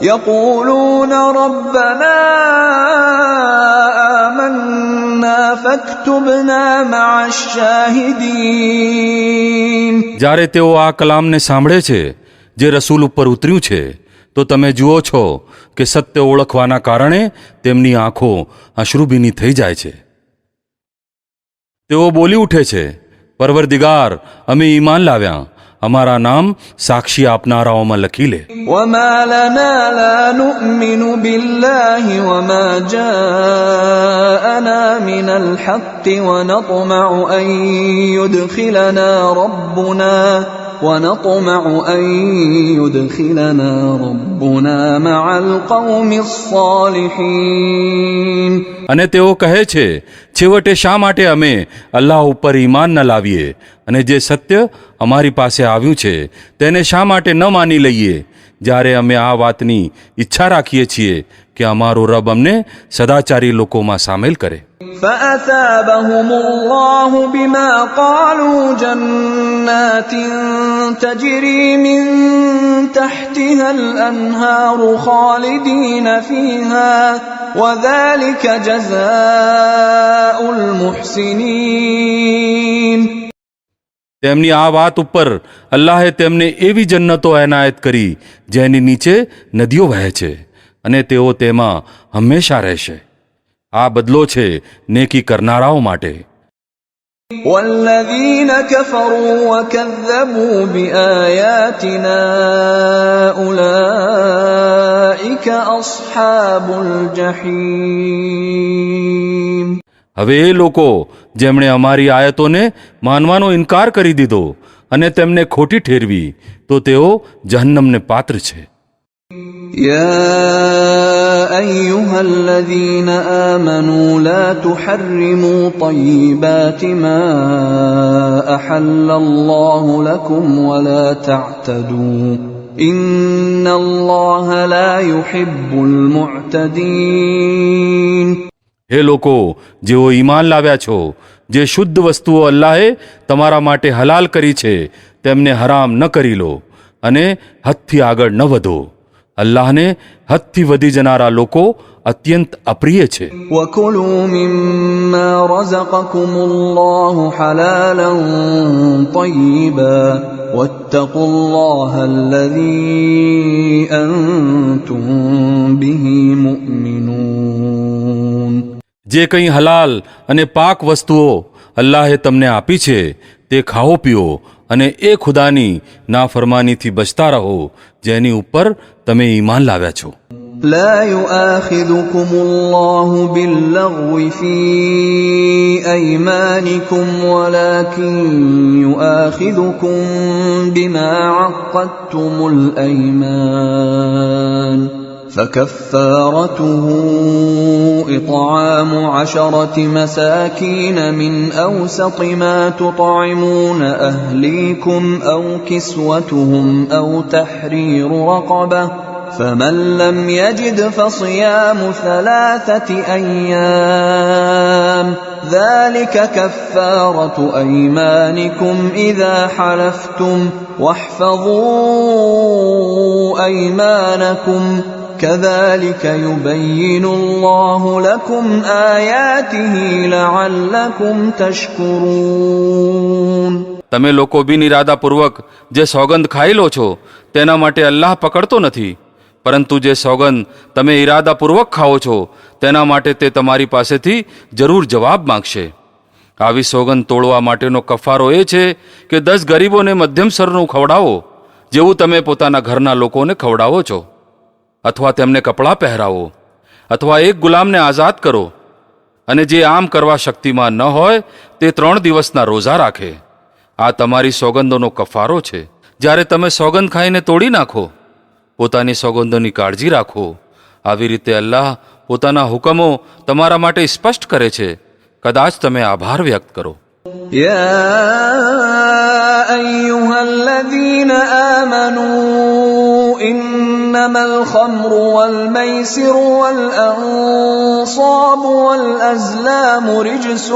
يقولون ربنا آمنا فاكتبنا مع الشاهدين. જ્યારે તેઓ આ કલામને સાંભળે છે જે રસૂલ ઉપર ઉતર્યું છે તો તમે જુઓ છો કે સત્ય ઓળખવાના કારણે તેમની આંખો અશ્રુભીની થઈ જાય છે. તેઓ બોલી ઉઠે છે, પરવરદિગાર, અમે ઈમાન લાવ્યા, અમારા નામ સાક્ષી આપનારાઓમાં લખી લે. وما لنا لا نؤمن بالله وما جاءنا من الحق ونطمع أن يدخلنا ربنا مع القوم الصالحين. અને તેઓ કહે છે, છેવટે શા માટે અમે અલ્લાહ ઉપર ઈમાન ન લાવીએ અને જે સત્ય અમારી પાસે આવ્યું છે તેને શા માટે ન માની લઈએ, જ્યારે અમે આ વાતની ઈચ્છા રાખીએ છીએ કે અમારો રબ અમને સદાચારી લોકોમાં સામેલ કરે. فأثابهم الله بما قالوا جنات تجري من تحتها الأنهار خالدين فيها وذلك جزاء المحسنين. તેમની આ વાત ઉપર અલ્લાહે તેમને એવી જન્નતો એનાયત કરી જેની નીચે નદીઓ વહે છે અને તેઓ તેમાં હંમેશા રહેશે. આ બદલો છે નેકી કરનારાઓ માટે. والذين كفروا وكذبوا بآياتنا أولئك أصحاب الجحيم. હવે એ લોકો જેમણે અમારી આયતોને માનવાનો ઇનકાર કરી દીધો અને તેમને ખોટી ઠેરવી તો તેઓ જહન્નમને પાત્ર છે. يا أيها الذين آمنوا لا تحرموا طيبات ما أحل الله لكم ولا تعتدوا إن الله لا يحب المعتدين. હે લોકો જેઓ ઈમાન લાવ્યા છો, જે શુદ્ધ વસ્તુઓ અલ્લાહે તમારા માટે હલાલ કરી છે તેમને હરામ ન કરી લો અને હદથી આગળ ન વધો. અલ્લાહને હદથી વધી જનારા લોકો અત્યંત અપ્રિય છે. وَكُلُوا مِمَّا رَزَقَكُمُ اللَّهُ حَلَالًا طَيِّبًا وَاتَّقُوا اللَّهَ الَّذِي أَنْتُمْ بِهِ مُؤْمِنُونَ. જે કંઈ હલાલ અને પાક વસ્તુઓ અલ્લાહે તમને આપી છે તે ખાઓ પીઓ અને એ ખુદાની નાફરમાનીથી બચતા રહો જેની ઉપર તમે ઈમાન લાવ્યા છો. لا يؤاخذكم الله باللغو في أيمانكم ولكن يؤاخذكم بما عقدتم الأيمان فكفارته إطعام 10 مساكين من أوسط ما تطعمون أهليكم أو كسوتهم أو تحرير رقبة فمن لم يجد فصيام 3 أيام ذلك كفارة أيمانكم إذا حلفتم واحفظوا أيمانكم كذلك يبين الله لكم آياته لعلكم تشكرون. તમે લોકો બિનઇરાદાપૂર્વક જે સોગંદ ખાઈ લો છો તેના માટે અલ્લાહ પકડતો નથી, પરંતુ જે સોગંદ તમે ઇરાદાપૂર્વક ખાઓ છો તેના માટે તે તમારી પાસેથી જરૂર જવાબ માંગશે. આવી સોગંદ તોડવા માટેનો કફારો એ છે કે 10 ગરીબોને મધ્યમ સરનું ખવડાવો જેવું તમે પોતાના ઘરના લોકોને ખવડાવો છો, અથવા તેમને કપડાં પહેરાવો, અથવા એક ગુલામને આઝાદ કરો. અને જે આમ કરવા શક્તિમાન ન હોય તે 3 દિવસના રોઝા રાખે. આ તમારી સોગંદોનો કફારો છે. જ્યારે તમે સોગંદ ખાઈને તોડી નાખો, પોતાની સોગંદોની કાળજી રાખો. આવી રીતે અલ્લાહ પોતાના હુકમો તમારા માટે સ્પષ્ટ કરે છે. કદાચ તમે આભાર વ્યક્ત કરો. يا أيها الذين آمنوا إن إنما الخمر والميسر والأنصاب والأزلام رجس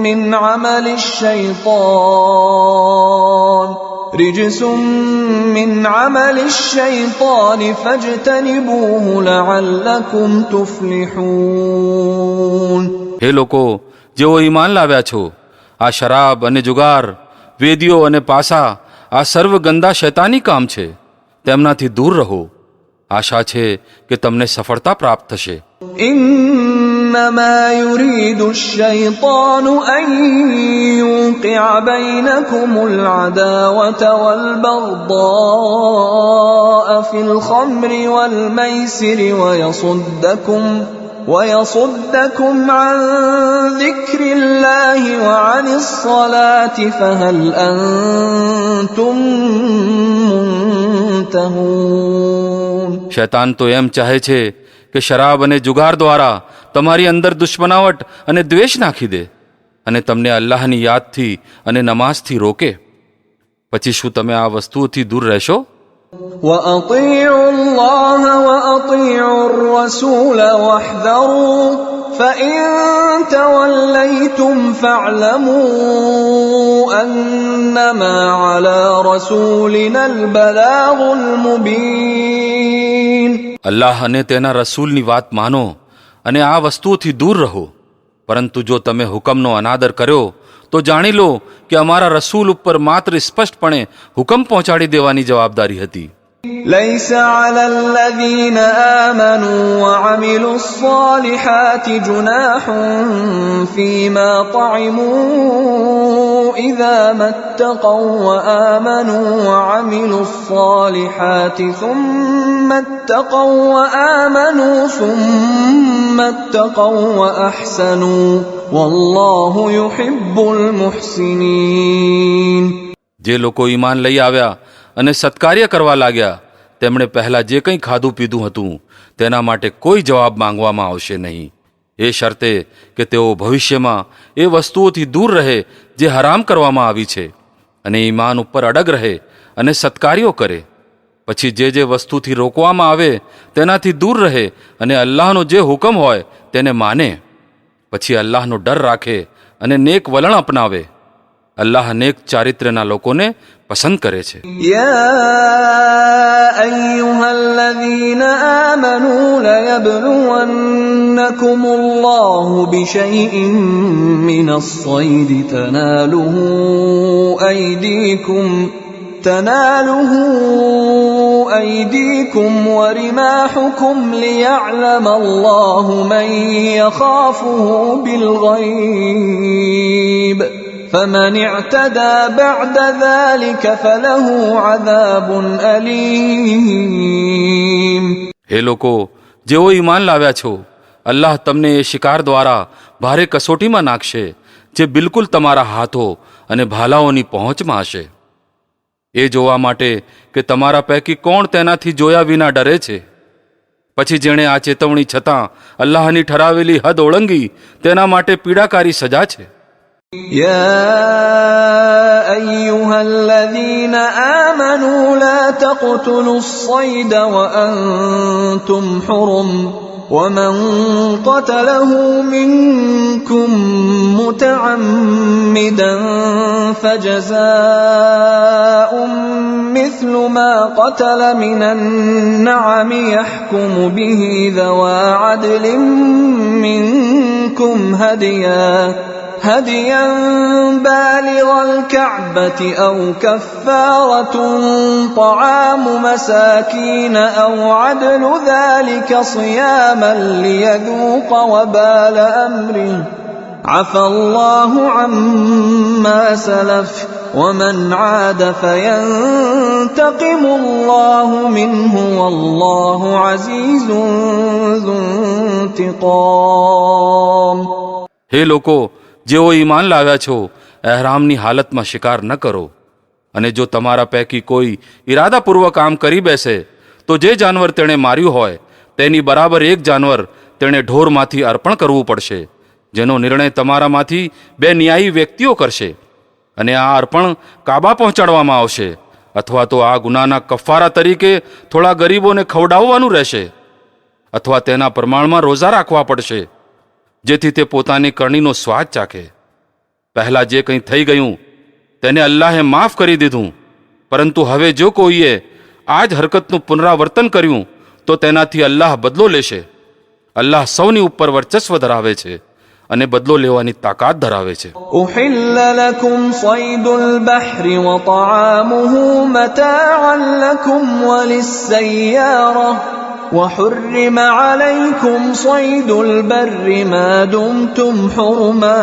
من عمل الشيطان فاجتنبوه لعلكم تفلحون. હે લોકો જેઓ ઈમાન લાવ્યા છો, આ શરાબ અને જુગાર, વેદીઓ અને પાસા, આ સર્વ ગંદા શૈતાની કામ છે, તેમનાથી દૂર રહો. આશા છે કે તમને સફળતા પ્રાપ્ત થશે. إنما يريد الشيطان أن يوقع بينكم العداوة والبغضاء في الخمر والميسر ويصدكم عن ذكر الله وعن الصلاة فهل أنتم منتهون. શૈતાન તો એમ ચાહે છે કે શરાબ અને જુગાર દ્વારા તમારી અંદર દુશ્મનાવટ અને દ્વેષ નાખી દે અને તમને અલ્લાહની યાદથી અને નમાઝથી રોકે. પછી શું તમે આ વસ્તુઓથી દૂર રહેશો? وأطيعوا الله وأطيعوا الرسول واحذروا فإن توليتم فاعلموا أنما على رسولنا البلاغ المبين. અલ્લાહ અને તેના રસૂલની વાત માનો અને આ વસ્તુઓથી દૂર રહો. પરંતુ જો તમે હુકમનો અનાદર કર્યો તો જાણી લો કે અમારા રસૂલ ઉપર માત્ર સ્પષ્ટપણે હુકમ પહોંચાડી દેવાની જવાબદારી હતી. ليس على الذين آمنوا وعملوا الصالحات جناح فيما طعموا إذا ما اتقوا وآمنوا وعملوا الصالحات ثم اتقوا وأحسنوا والله يحب المحسنين. જે લોકો ઈમાન લઈ આવ્યા અને સત્કાર્ય કરવા લાગ્યા, તેમણે પહેલાં જે કંઈ ખાધું પીધું હતું તેના માટે કોઈ જવાબ માંગવામાં આવશે નહીં, એ શરતે કે તેઓ ભવિષ્યમાં એ વસ્તુઓથી દૂર રહે જે હરામ કરવામાં આવી છે, અને ઈમાન ઉપર અડગ રહે અને સત્કાર્યો કરે. પછી જે વસ્તુથી રોકવામાં આવે તેનાથી દૂર રહે અને અલ્લાહનો જે હુકમ હોય તેને માને. પછી અલ્લાહનો ડર રાખે અને નેક વલણ અપનાવે. અલ્લાહ નેક ચારિત્ર્યના લોકોને પસંદ કરે છે. يا أيها الذين آمنوا ليبلونكم الله بشيء من الصيد تناله أيديكم ورماحكم ليعلم الله من يخافه بالغيب فمن اعتدى بعد ذلك فله عذاب أليم. હે લોકો જેઓ ઈમાન લાવ્યા છો, અલ્લાહ તમને એ શિકાર દ્વારા ભારે કસોટીમાં નાખશે જે બિલકુલ તમારા હાથો અને ભાલાઓની પહોંચમાં હશે. એ જોવા માટે કે તમારા પૈકી કોણ તેનાથી જોયા વિના ડરે છે. પછી જેણે આ ચેતવણી છતાં અલ્લાહની ઠરાવેલી હદ ઓળંગી તેના માટે પીડાકારી સજા છે. يا أيها الذين آمنوا لا تقتلوا الصيد وأنتم حرم ومن قتله منكم متعمدا فجزاء مثل ما قتل من النعم يحكم به ذوى عدل منكم هديا بالغ الكعبة أو كفارة طعام مساكين أو عدل ذلك صياما ليذوق وبال أمره عفى الله عما سلف ومن عاد فينتقم الله منه والله عزيز ذو انتقام. હે લોકો જેઓ ઈમાન લાવ્યા છો, એહરામની હાલતમાં શિકાર ન કરો. અને જો તમારા પૈકી કોઈ ઈરાદાપૂર્વક આમ કરી બેસે તો જે જાનવર તેણે માર્યું હોય તેની બરાબર એક જાનવર તેણે ઢોરમાંથી અર્પણ કરવું પડશે, જેનો નિર્ણય તમારામાંથી બે ન્યાયી વ્યક્તિઓ કરશે. અને આ અર્પણ કાબા પહોંચાડવામાં આવશે અથવા તો આ ગુનાના કફારા તરીકે થોડા ગરીબોને ખવડાવવાનું રહેશે, અથવા તેના પ્રમાણમાં રોઝા રાખવા પડશે, જેથી તે પોતાની કરણીનો સ્વાદ ચાખે. પહેલાં જે કંઈ થઈ ગયું તેને અલ્લાહે માફ કરી દીધું, પરંતુ હવે જો કોઈએ આ જ હરકતનું પુનરાવર્તન કર્યું તો તેનાથી અલ્લાહ બદલો લેશે. અલ્લાહ સૌની ઉપર વર્ચસ્વ ધરાવે છે અને બદલો લેવાની તાકાત ધરાવે છે. أحل لكم صيد البحر وطعامه متاعا لكم وللسيارة وحرم عليكم صيد البر ما دمتم حرما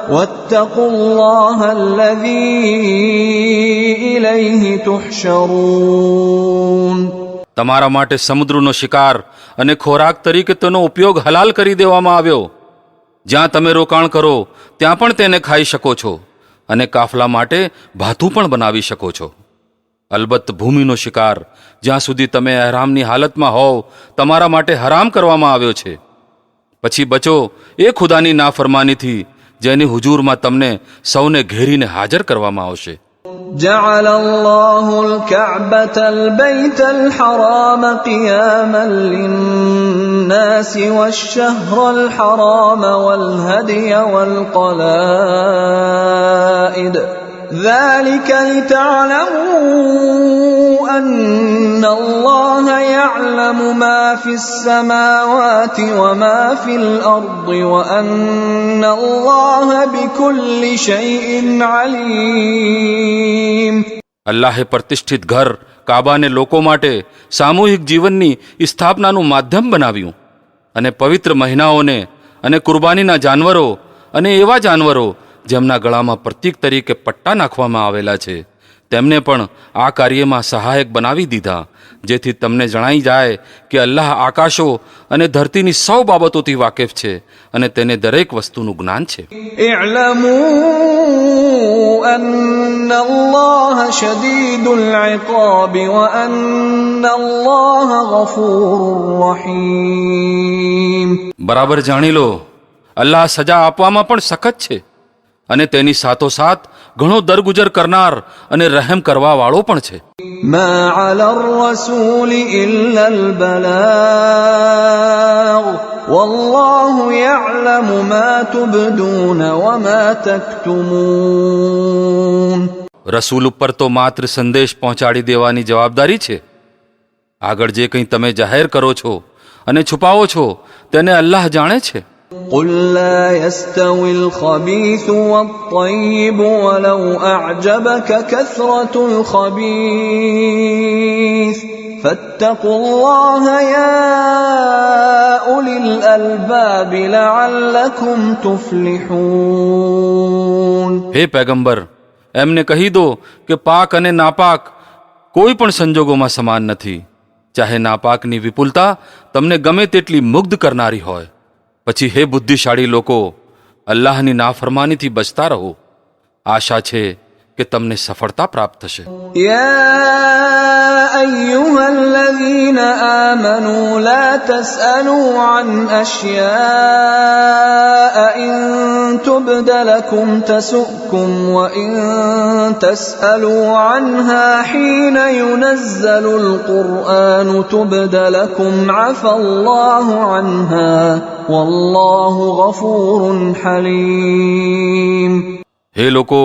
واتقوا الله الذي إليه تحشرون. તમારા માટે સમુદ્રનો શિકાર અને ખોરાક તરીકે તેનો ઉપયોગ હલાલ કરી દેવામાં આવ્યો. જ્યાં તમે રોકાણ કરો ત્યાં પણ તેને ખાઈ શકો છો અને કાફલા માટે ભાથું પણ બનાવી શકો છો. અલબત્ત ભૂમિનો શિકાર જ્યાં સુધી તમે અહેરામની હાલતમાં હોવ તમારા માટે હરામ કરવામાં આવ્યો છે. પછી બચો એ ખુદાની નાફરમાનીથી જેની હુજૂરમાં તમને સૌને ઘેરીને હાજર કરવામાં આવશે. جعل الله الكعبة البيت الحرام قياما للناس والشهر الحرام والهدي والقلائد ذلك لتعلموا أن الله يعلم ما في السماوات وما في الأرض وأن الله بكل شيء عليم. અલ્લાહે પ્રતિષ્ઠિત ઘર કાબાને લોકો માટે સામૂહિક જીવનની સ્થાપનાનું માધ્યમ બનાવ્યું અને પવિત્ર મહિનાઓને અને કુરબાનીના જાનવરો અને એવા જાનવરો જેમના ગળામાં પ્રતીક તરીકે પટ્ટા નાખવામાં આવેલા છે તેમને પણ આ કાર્યમાં સહાયક બનાવી દીધા, જેથી તમને જણાઈ જાય કે અલ્લાહ આકાશો અને ધરતીની સૌ બાબતોથી વાકેફ છે અને તેને દરેક વસ્તુનું જ્ઞાન છે. اعلموا أن الله شديد العقاب وأن الله غفور رحيم. બરાબર જાણી લો, અલ્લાહ સજા આપવામાં પણ સખત છે અને તેની સાથોસાથ ઘણો દરગુજર કરનાર અને રહેમ કરવા વાળો પણ છે. ما على الرسول إلا البلاغ والله يعلم ما تبدون وما تكتمون. રસૂલ ઉપર તો માત્ર સંદેશ પહોંચાડી દેવાની જવાબદારી છે. આગળ જે કંઈ તમે જાહેર કરો છો અને છુપાવો છો તેને અલ્લાહ જાણે છે. قل لا يستوي الخبيث والطيب ولو أعجبك كثرة الخبيث فاتقوا الله يا أولي الألباب لعلكم تفلحون. હે પૈગંબર, એમને કહી દો કે પાક અને નાપાક કોઈ પણ સંજોગોમાં સમાન નથી. ચાહે નાપાકની વિપુલતા તમને ગમે તેટલી મુગ્ધ કરનારી હોય. પછી હે બુદ્ધિશાળી લોકો, અલ્લાહની નાફરમાનીથી બચતા રહો. આશા છે કે તમને સફળતા પ્રાપ્ત થશે. يا أيها الذين آمنوا لا تسألوا عن أشياء إن تبد لكم تسؤكم وإن تسألوا عنها حين ينزل القرآن تبد لكم عفى الله عنها والله غفور حليم. હે લોકો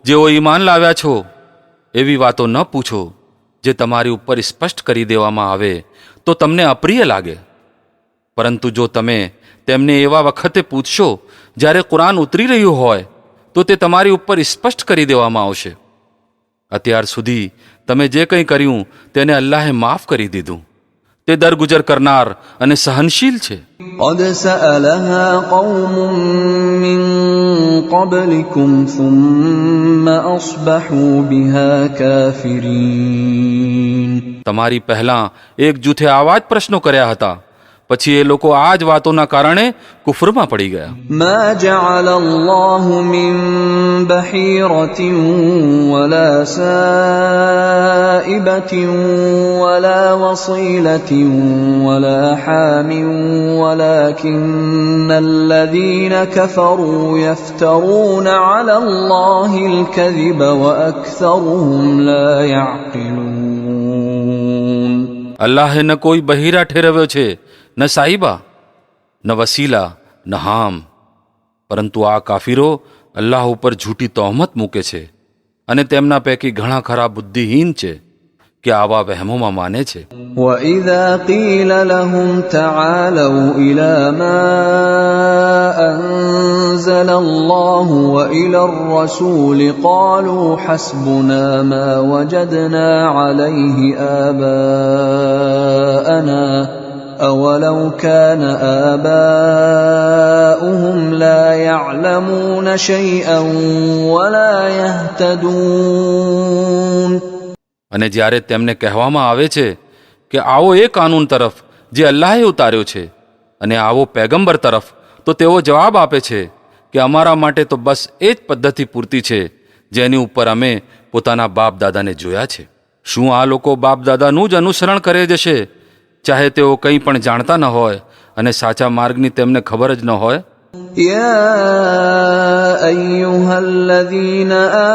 જેઓ ઈમાન લાવ્યા છો, એવી વાતો ન પૂછો જે તમારી ઉપર સ્પષ્ટ કરી દેવામાં આવે તો તમને અપ્રિય લાગે. પરંતુ જો તમે તેમને એવા વખતે પૂછશો જ્યારે કુરાન ઉતરી રહ્યું હોય તો તે તમારી ઉપર સ્પષ્ટ કરી દેવામાં આવશે. અત્યાર સુધી તમે જે કંઈ કર્યું તેને અલ્લાહે માફ કરી દીધું. તે દરગુજર કરનાર અને સહનશીલ છે. قد سألها قوم من قبلكم ثم أصبحوا بها كافرين. તમારી પહેલાં એક જૂથે આવા જ પ્રશ્નો કર્યા હતા, પછી એ લોકો આ જ વાતોના કારણે કુફરમાં પડી ગયા. ما جعل الله من بحيرة ولا سائبة ولا وصيلة ولا حام ولكن الذين كفروا يفترون على الله الكذب وأكثرهم لا يعقلون. અલ્લાહે ન કોઈ બહિરા ઠેરવ્યો છે, ન સાહિબા, ન વસીલા, ન હામ, પરંતુ આ કાફીરો અલ્લાહ ઉપર જૂઠી તહોમત મૂકે છે અને તેમના પૈકી ઘણા ખરા બુદ્ધિહીન છે કે આવા વહેમોમાં માને છે. وَإِذَا قِيلَ لَهُمْ تَعَالَوْا إِلَى مَا أَنزَلَ اللَّهُ وَإِلَى الرَّسُولِ قَالُوا حَسْبُنَا مَا وَجَدْنَا عَلَيْهِ آبَاءَنَا أَوَلَوْ كَانَ آبَاؤُهُمْ لَا يَعْلَمُونَ شَيْئًا وَلَا يَهْتَدُونَ. અને જ્યારે તેમને કહેવામાં આવે છે કે આવો એ કાનૂન તરફ જે અલ્લાહે ઉતાર્યો છે અને આવો પેગંબર તરફ, તો તેઓ જવાબ આપે છે કે અમારા માટે તો બસ એ જ પદ્ધતિ પૂરતી છે જેની ઉપર અમે પોતાના બાપ દાદાને જોયા છે. શું આ લોકો બાપ દાદાનું જ અનુસરણ કરે જશે, ચાહે તેઓ કંઈ પણ જાણતા ન હોય અને સાચા માર્ગની તેમને ખબર જ ન હોય? يا أيها الذين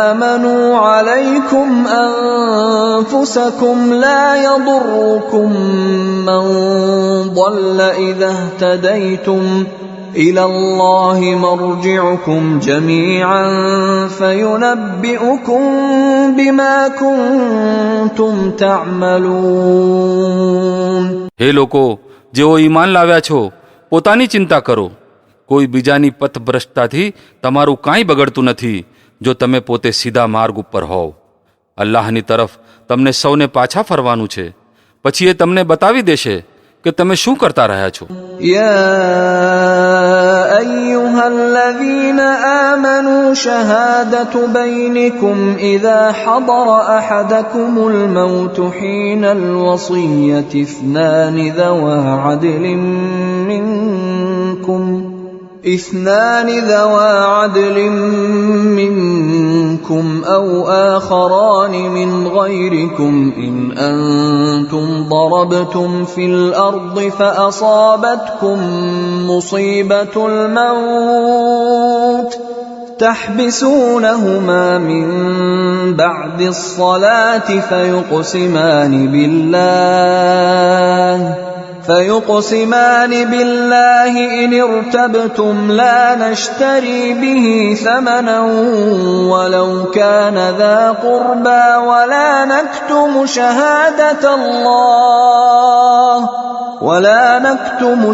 آمنوا عليكم أنفسكم لا يضركم من ضل إذا اهتديتم إلى الله مرجعكم جميعا فينبئكم بما كنتم تعملون. હે લોકો જેઓ ઈમાન લાવ્યા છો, પોતાની ચિંતા કરો. કોઈ બીજાની પથભ્રષ્ટતાથી તમારું કાંઈ બગડતું નથી જો તમે પોતે સીધા માર્ગ ઉપર હોવ. અલ્લાહની તરફ તમને સૌને પાછા ફરવાનું છે, પછી એ તમને બતાવી દેશે કે તમે શું કરતા રહ્યા છો. يا أيها الذين آمنوا شهادة بينكم إذا حضر أحدكم الموت حين الوصية اثنان ذوى عدل منكم أو آخران من غيركم إن أنتم ضربتم في الأرض فأصابتكم مصيبة الموت تحبسونهما من بعد الصلاة فيقسمان بالله إن ارتبتم لا نشتري به ثمنا ولو كان ذا قربى ولا نكتم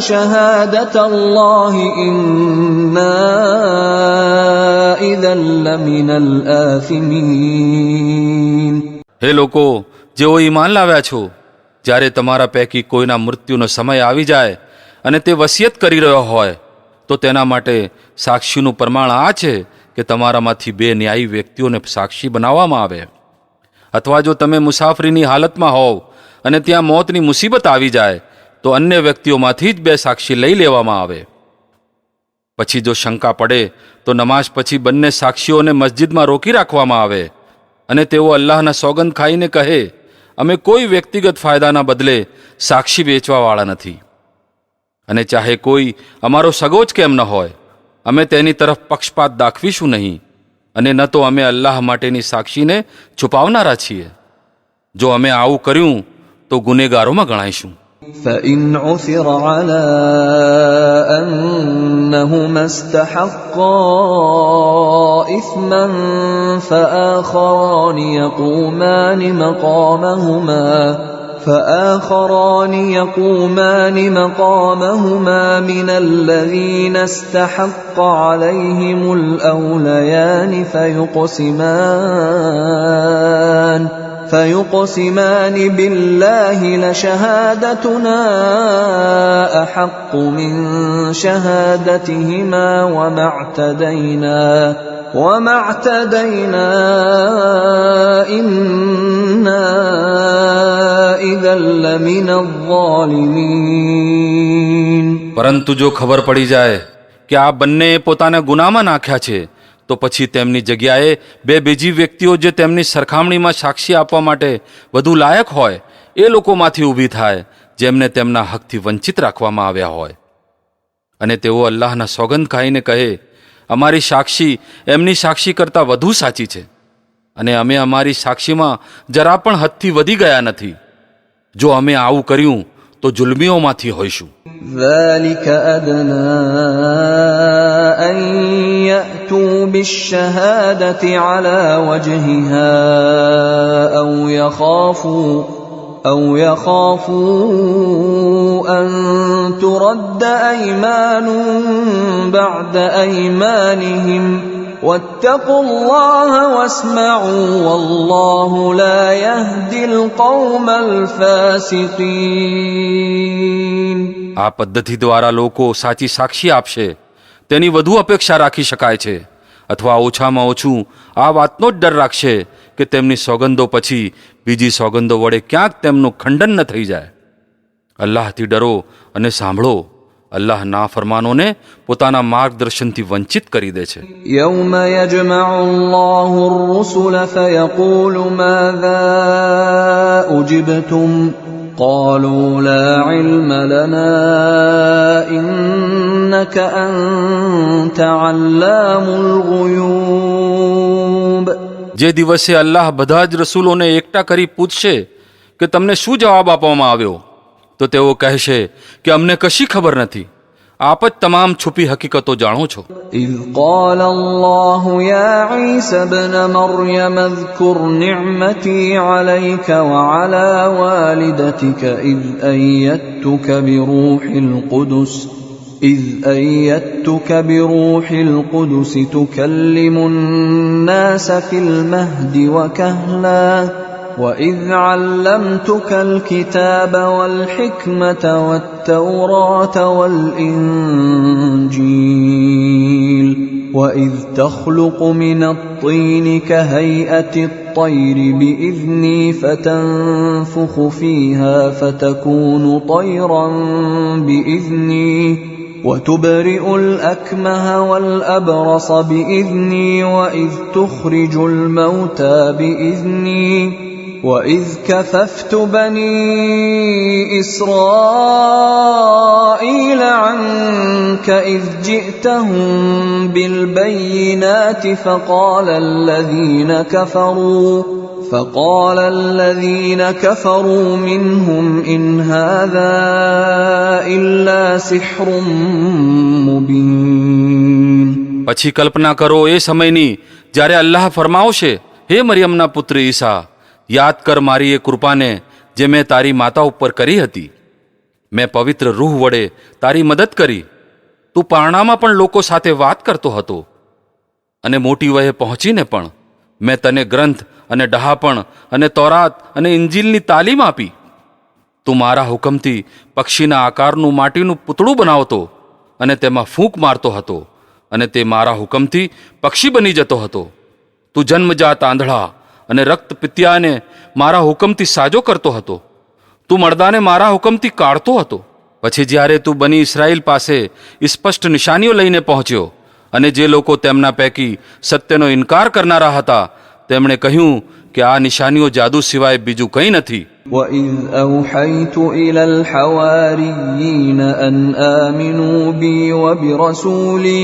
شهادة الله إنا إذا لمن الآثمين. હે લોકો જેઓ ઈમાન લાવ્યા છો, જ્યારે તમારા પૈકી કોઈના મૃત્યુનો સમય આવી જાય અને તે વસિયત કરી રહ્યો હોય, તો તેના માટે સાક્ષીનું પ્રમાણ આ છે કે તમારામાંથી બે ન્યાયી વ્યક્તિઓને સાક્ષી બનાવવામાં આવે. અથવા જો તમે મુસાફરીની હાલતમાં હોવ અને ત્યાં મોતની મુસીબત આવી જાય તો અન્ય વ્યક્તિઓમાંથી જ બે સાક્ષી લઈ લેવામાં આવે. પછી જો શંકા પડે તો નમાઝ પછી બંને સાક્ષીઓને મસ્જિદમાં રોકી રાખવામાં આવે અને તેઓ અલ્લાહના સોગંદ ખાઈને કહે, અમે કોઈ વ્યક્તિગત ફાયદાના બદલે સાક્ષી વેચવાવાળા નથી. અને ચાહે કોઈ અમારો સગો જ કેમ ન હોય, અમે તેની તરફ પક્ષપાત દાખવીશું નહીં, અને ન તો અમે અલ્લાહ માટેની સાક્ષીને છુપાવનારા છીએ. જો અમે આવું કર્યું તો ગુનેગારોમાં ગણાઈશું. فإن عثر على أنهما استحقا إثما فآخران يقومان مقامهما من الذين استحق عليهم الأوليان فيقسمان بالله لشهادتنا أحق من شهادتهما وما اعتدينا إنا إذا لمن الظالمين. પરંતુ જો ખબર પડી જાય કે આ બંને પોતાના ગુનામાં નાખ્યા છે, તો પછી તેમની જગ્યાએ બે બીજી વ્યક્તિઓ જે તેમની સરખામણીમાં સાક્ષી આપવા માટે વધુ લાયક હોય એ લોકોમાંથી ઊભી થાય, જેમને તેમના હકથી વંચિત રાખવામાં આવ્યા હોય. અને તેઓ અલ્લાહના સોગંદ ખાઈને કહે, અમારી સાક્ષી એમની સાક્ષી કરતાં વધુ સાચી છે, અને અમે અમારી સાક્ષીમાં જરા પણ હદથી વધી ગયા નથી. જો અમે આવું કર્યું તો જુલ્મીઓમાંથી હોઈશું. ذلك أدنى أن يأتوا بالشهادة على وجهها أو يخافوا أن ترد أيمان بعد أيمانهم واتقوا الله واسمعوا والله لا يهدي القوم الفاسقين. આ પદ્ધતિ દ્વારા લોકો સાચી સાક્ષી આપશે તેની વધુ અપેક્ષા રાખી શકાય છે, અથવા ઓછામાં ઓછું આ વાતનો જ ડર રાખશે કે તેમની સોગંદો પછી બીજી સોગંદો વડે ક્યાંક તેમનું ખંડન ન થઈ જાય. અલ્લાહથી ડરો અને સાંભળો. અલ્લાહ નાફરમાનોને પોતાના માર્ગદર્શનથી વંચિત કરી દે છે. يوم يجمع الله الرسل فيقول ماذا أجبتم قالوا لا علم لنا إنك أنت علام الغيوب. જે દિવસે અલ્લાહ બધા જ રસૂલોને એકઠા કરી પૂછશે કે તમને શું જવાબ આપવામાં આવ્યો, તો તેઓ કહેશે કે અમને કશી ખબર નથી, આપ જ તમામ છુપી હકીકતો જાણો છો. إذ قال الله يا عيسى ابن مريم اذكر نعمتي عليك وعلى والدتك إذ أيدتك بروح القدس تكلم الناس في المهد وكهلا وإذ علمتك الكتاب والحكمة والتوراة والإنجيل وإذ تخلق من الطين كهيئة الطير بإذني فتنفخ فيها فتكون طيرا بإذني وتبرئ الأكمه والأبرص بإذني وإذ تخرج الموتى بإذني وإذ كففت بني إسرائيل عنك إذ جئتهم بالبينات فقال الذين كفروا منهم إن هذا إلا سحر مبين. પછી કલ્પના કરો એ સમયની જ્યારે અલ્લાહ ફરમાવશે, હે મરિયમના પુત્ર ઈસા, યાદ કર મારી એ કૃપાને જે મેં તારી માતા ઉપર કરી હતી. મેં પવિત્ર રૂહ વડે તારી મદદ કરી. તું પારણામાં પણ લોકો સાથે વાત કરતો હતો, અને મોટી વયે પહોંચીને પણ મેં તને ગ્રંથ અને ડહાપણ અને તોરાત અને ઇંજીલની તાલીમ આપી. તું મારા હુકમથી પક્ષીના આકારનું માટીનું પૂતળું બનાવતો અને તેમાં ફૂંક મારતો હતો, અને તે મારા હુકમથી પક્ષી બની જતો હતો. તું જન્મજાત આંધળા અને રક્ત પિત્યાને મારા હુકમથી સાજો કરતો હતો. તું મર્દાને મારા હુકમથી કાઢતો હતો. પછી જ્યારે તું બની ઇસ્રાયેલ પાસે સ્પષ્ટ નિશાનીઓ લઈને પહોંચ્યો, અને જે લોકો તેમના પૈકી સત્યનો ઇનકાર કરનારા હતા તેમણે કહ્યું કે આ નિશાનીઓ જાદુ સિવાય બીજું કંઈ નથી. وَإِذْ أَوْحَيْتُ إِلَى الْحَوَارِيِّينَ أَنْ آمِنُوا بِي وَبِرَسُولِي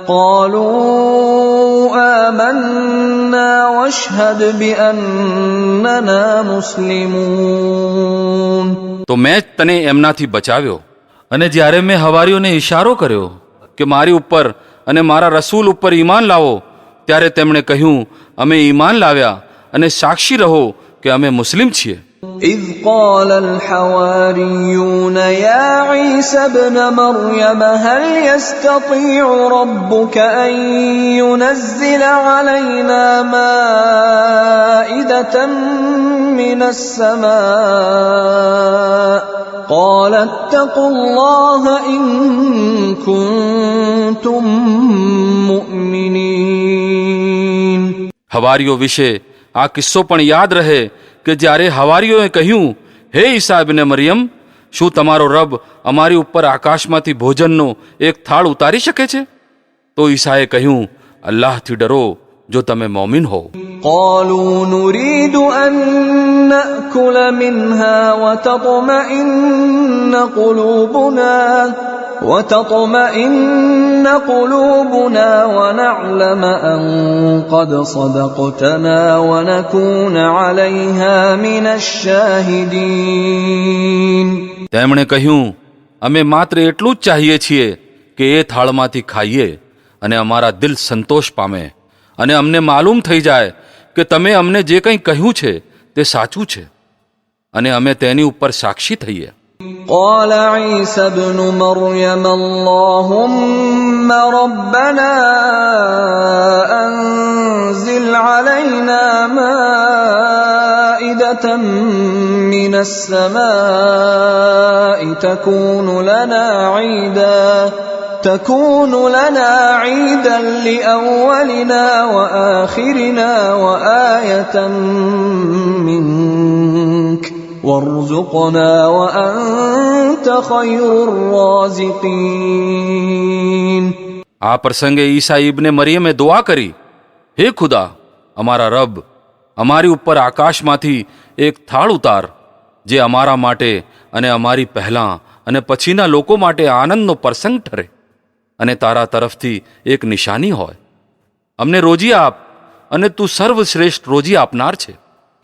قالوا آمنا واشهد بأننا مسلمون. તો મેં જ તને એમનાથી બચાવ્યો. અને જ્યારે મેં હવારીઓને ઇશારો કર્યો કે મારી ઉપર અને મારા રસૂલ ઉપર ઈમાન લાવો, ત્યારે તેમણે કહ્યું, અમે ઈમાન લાવ્યા, અને સાક્ષી રહો કે અમે મુસ્લિમ છીએ. إذ قال الحواريون يا عيسى ابن مريم هل يستطيع ربك أن ينزل علينا مائدة من السماء قال اتقوا الله إن كنتم مؤمنين. હવારીઓ વિશે આ કિસ્સો પણ યાદ રહે કે જ્યારે હવારીઓએ કહ્યું હે ઈસા ઇબ્ને મરિયમ, શું તમારો રબ અમારી ઉપર આકાશમાંથી ભોજનનો એક થાળ ઉતારી શકે છે? તો ઈસાએ કહ્યું, અલ્લાહથી ડરો જો તમે મોમિન હો. قالوا نريد أن نأكل منها وتطمئن قلوبنا ونعلم أن قد صدقتنا ونكون عليها من الشاهدين. તેમણે કહ્યું, અમે માત્ર એટલું જ ચાહીએ છીએ કે એ થાળમાંથી ખાઈએ અને અમારા દિલ સંતોષ પામે અને અમને માલુમ થઈ જાય કે તમે અમને જે કંઈ કહ્યું છે તે સાચું છે અને અમે તેની ઉપર સાક્ષી થઈએ. قال عيسى ابن مريم اللهم ربنا أنزل علينا مائدة من السماء تكون لنا عيدا لأولنا وآخرنا وآية منك وارزقنا وأنت خير الرازقين. આ પ્રસંગે ઈસા ઇબ્ને મરિયમે દુઆ કરી, હે ખુદા, અમારા રબ, અમારી ઉપર આકાશમાંથી એક થાળ ઉતાર જે અમારા માટે અને અમારી પહેલાં અને પછીના લોકો માટે આનંદનો પ્રસંગ ઠરે અને તારા તરફથી એક નિશાની હોય. અમને રોજી આપ અને તું સર્વશ્રેષ્ઠ રોજી આપનાર છે.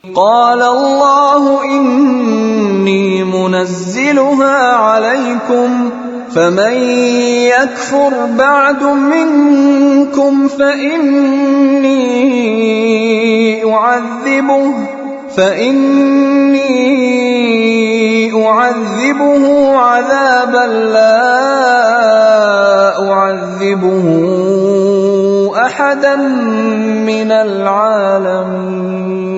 قال الله إني منزلها عليكم فمن يكفر بعد منكم فإني أعذبه عذابا لا أعذبه أحدا من العالمين.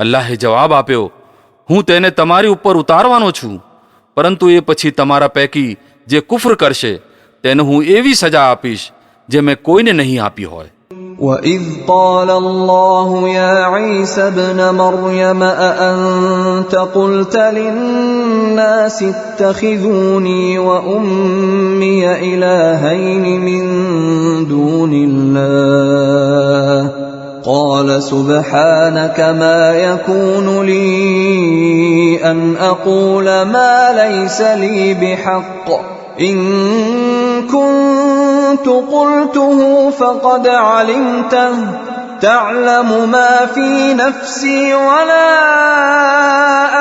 અલ્લાહે જવાબ આપ્યો, હું તેને તમારી ઉપર ઉતારવાનો છું, પરંતુ એ પછી તમારા પૈકી જે કુફર કરશે તેને હું એવી સજા આપીશ જે મેં કોઈને નહીં આપી હોય. وَإِذْ قَالَ اللَّهُ يَا عِيسَى ابْنَ مَرْيَمَ أَأَنْتَ قُلْتَ لِلنَّاسِ اتَّخِذُونِي وَأُمِّيَ إِلَٰهَيْنِ مِن دُونِ اللَّهِ قَالَ سُبْحَانَكَ مَا يَكُونُ لِي أَنْ أَقُولَ مَا لَيْسَ لِي بِحَقٍّ إِن كنت قلته فقد علمته تعلم ما في نفسي ولا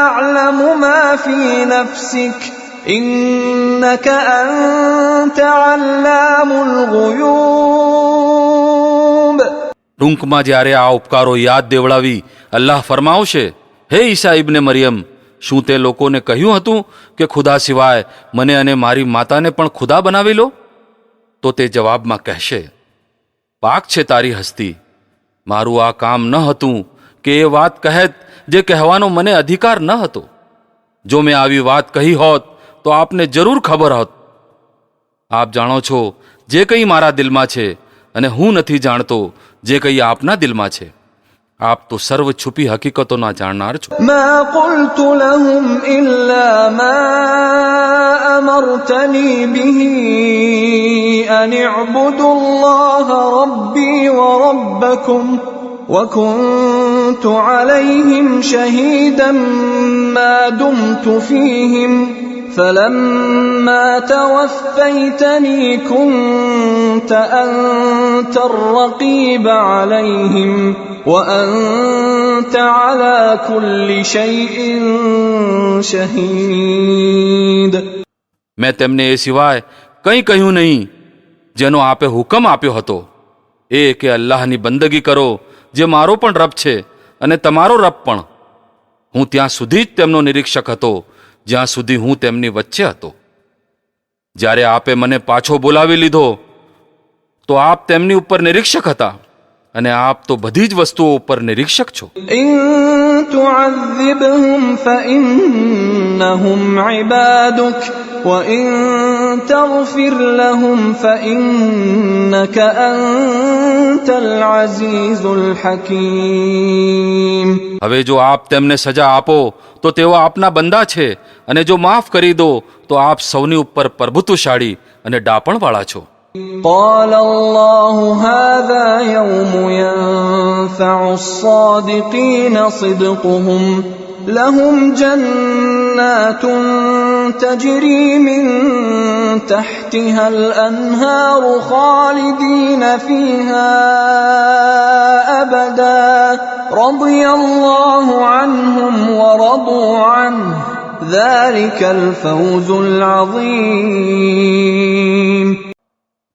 أعلم ما في نفسك إنك أنت علام الغيوب. ટૂંકમાં જ્યારે આ ઉપકારો યાદ દેવડાવી અલ્લાહ ફરમાવશે, હે ઈસા ઇબ્ને મરિયમ, શું તે લોકોને કહ્યું હતું કે ખુદા સિવાય મને અને મારી માતાને પણ ખુદા બનાવી લો? તો તે જવાબમાં કહેશે, પાક છે તારી હસ્તી, મારું આ કામ ન હતું કે એ વાત કહેત જે કહેવાનો મને અધિકાર ન હતો. જો મેં આવી વાત કહી હોત તો આપને જરૂર ખબર હોત. આપ જાણો છો જે કંઈ મારા દિલમાં છે અને હું નથી જાણતો જે કંઈ આપના દિલમાં છે. આપ તો સર્વ છુપી હકીકતોના જાણનાર છો. ما قلت لهم إلا ما أمرتني به أن اعبدوا الله ربي وربكم وكنت عليهم شهيدا ما دمت فيهم فلما توفيتني كنت أنت الرقيب عليهم وأنت على كل شيء شهيد. મેં તેમને એ સિવાય કંઈ કહ્યું નહીં જેનો આપે હુકમ આપ્યો હતો, એ કે અલ્લાહની બંદગી કરો જે મારો પણ રબ છે અને તમારો રબ પણ. હું ત્યાં સુધી જ તેમનો નિરીક્ષક હતો જ્યાં સુધી હું તેમની વચ્ચે હતો. જ્યારે આપે મને પાછો બોલાવી લીધો તો આપ તેમની ઉપર નિરીક્ષક હતા અને આપ તો બધી જ વસ્તુઓ ઉપર નિરીક્ષક છો. إن تعذبهم فإنهم عبادك وإن تغفر لهم فإنك أنت العزيز الحكيم. હવે જો આપ તેમને સજા આપો તો તેઓ આપના બંદા છે, અને જો માફ કરી દો તો આપ સૌની ઉપર પ્રભુત્વશાળી અને ડાપણવાળા છો. قال الله هذا يوم ينفع الصادقين صدقهم لهم جنات تجري من تحتها الأنهار خالدين فيها أبدا رضي الله عنهم ورضوا عنه ذلك الفوز العظيم.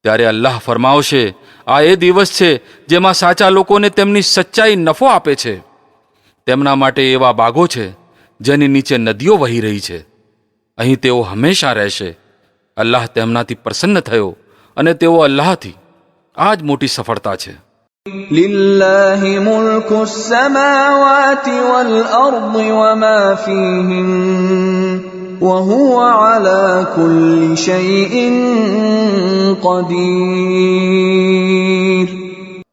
ત્યારે અલ્લાહ ફરમાવશે, આ એ દિવસ છે જેમાં સાચા લોકોને તેમની સચ્ચાઈ નફો આપે છે. તેમના માટે એવા બાગો છે જેની નીચે નદીઓ વહી રહી છે. અહીં તેઓ હંમેશા રહેશે. અલ્લાહ તેમનાથી પ્રસન્ન થયો અને તેઓ અલ્લાહથી આ જ મોટી સફળતા છે. لله ملك السماوات والأرض وما فيهن وهو على كل شيء قدير.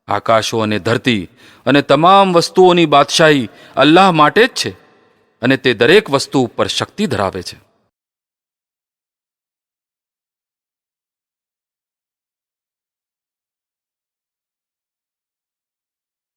આકાશો અને ધરતી અને તમામ વસ્તુઓની બાદશાહી અલ્લાહ માટે જ છે, અને તે દરેક વસ્તુ ઉપર શક્તિ ધરાવે છે.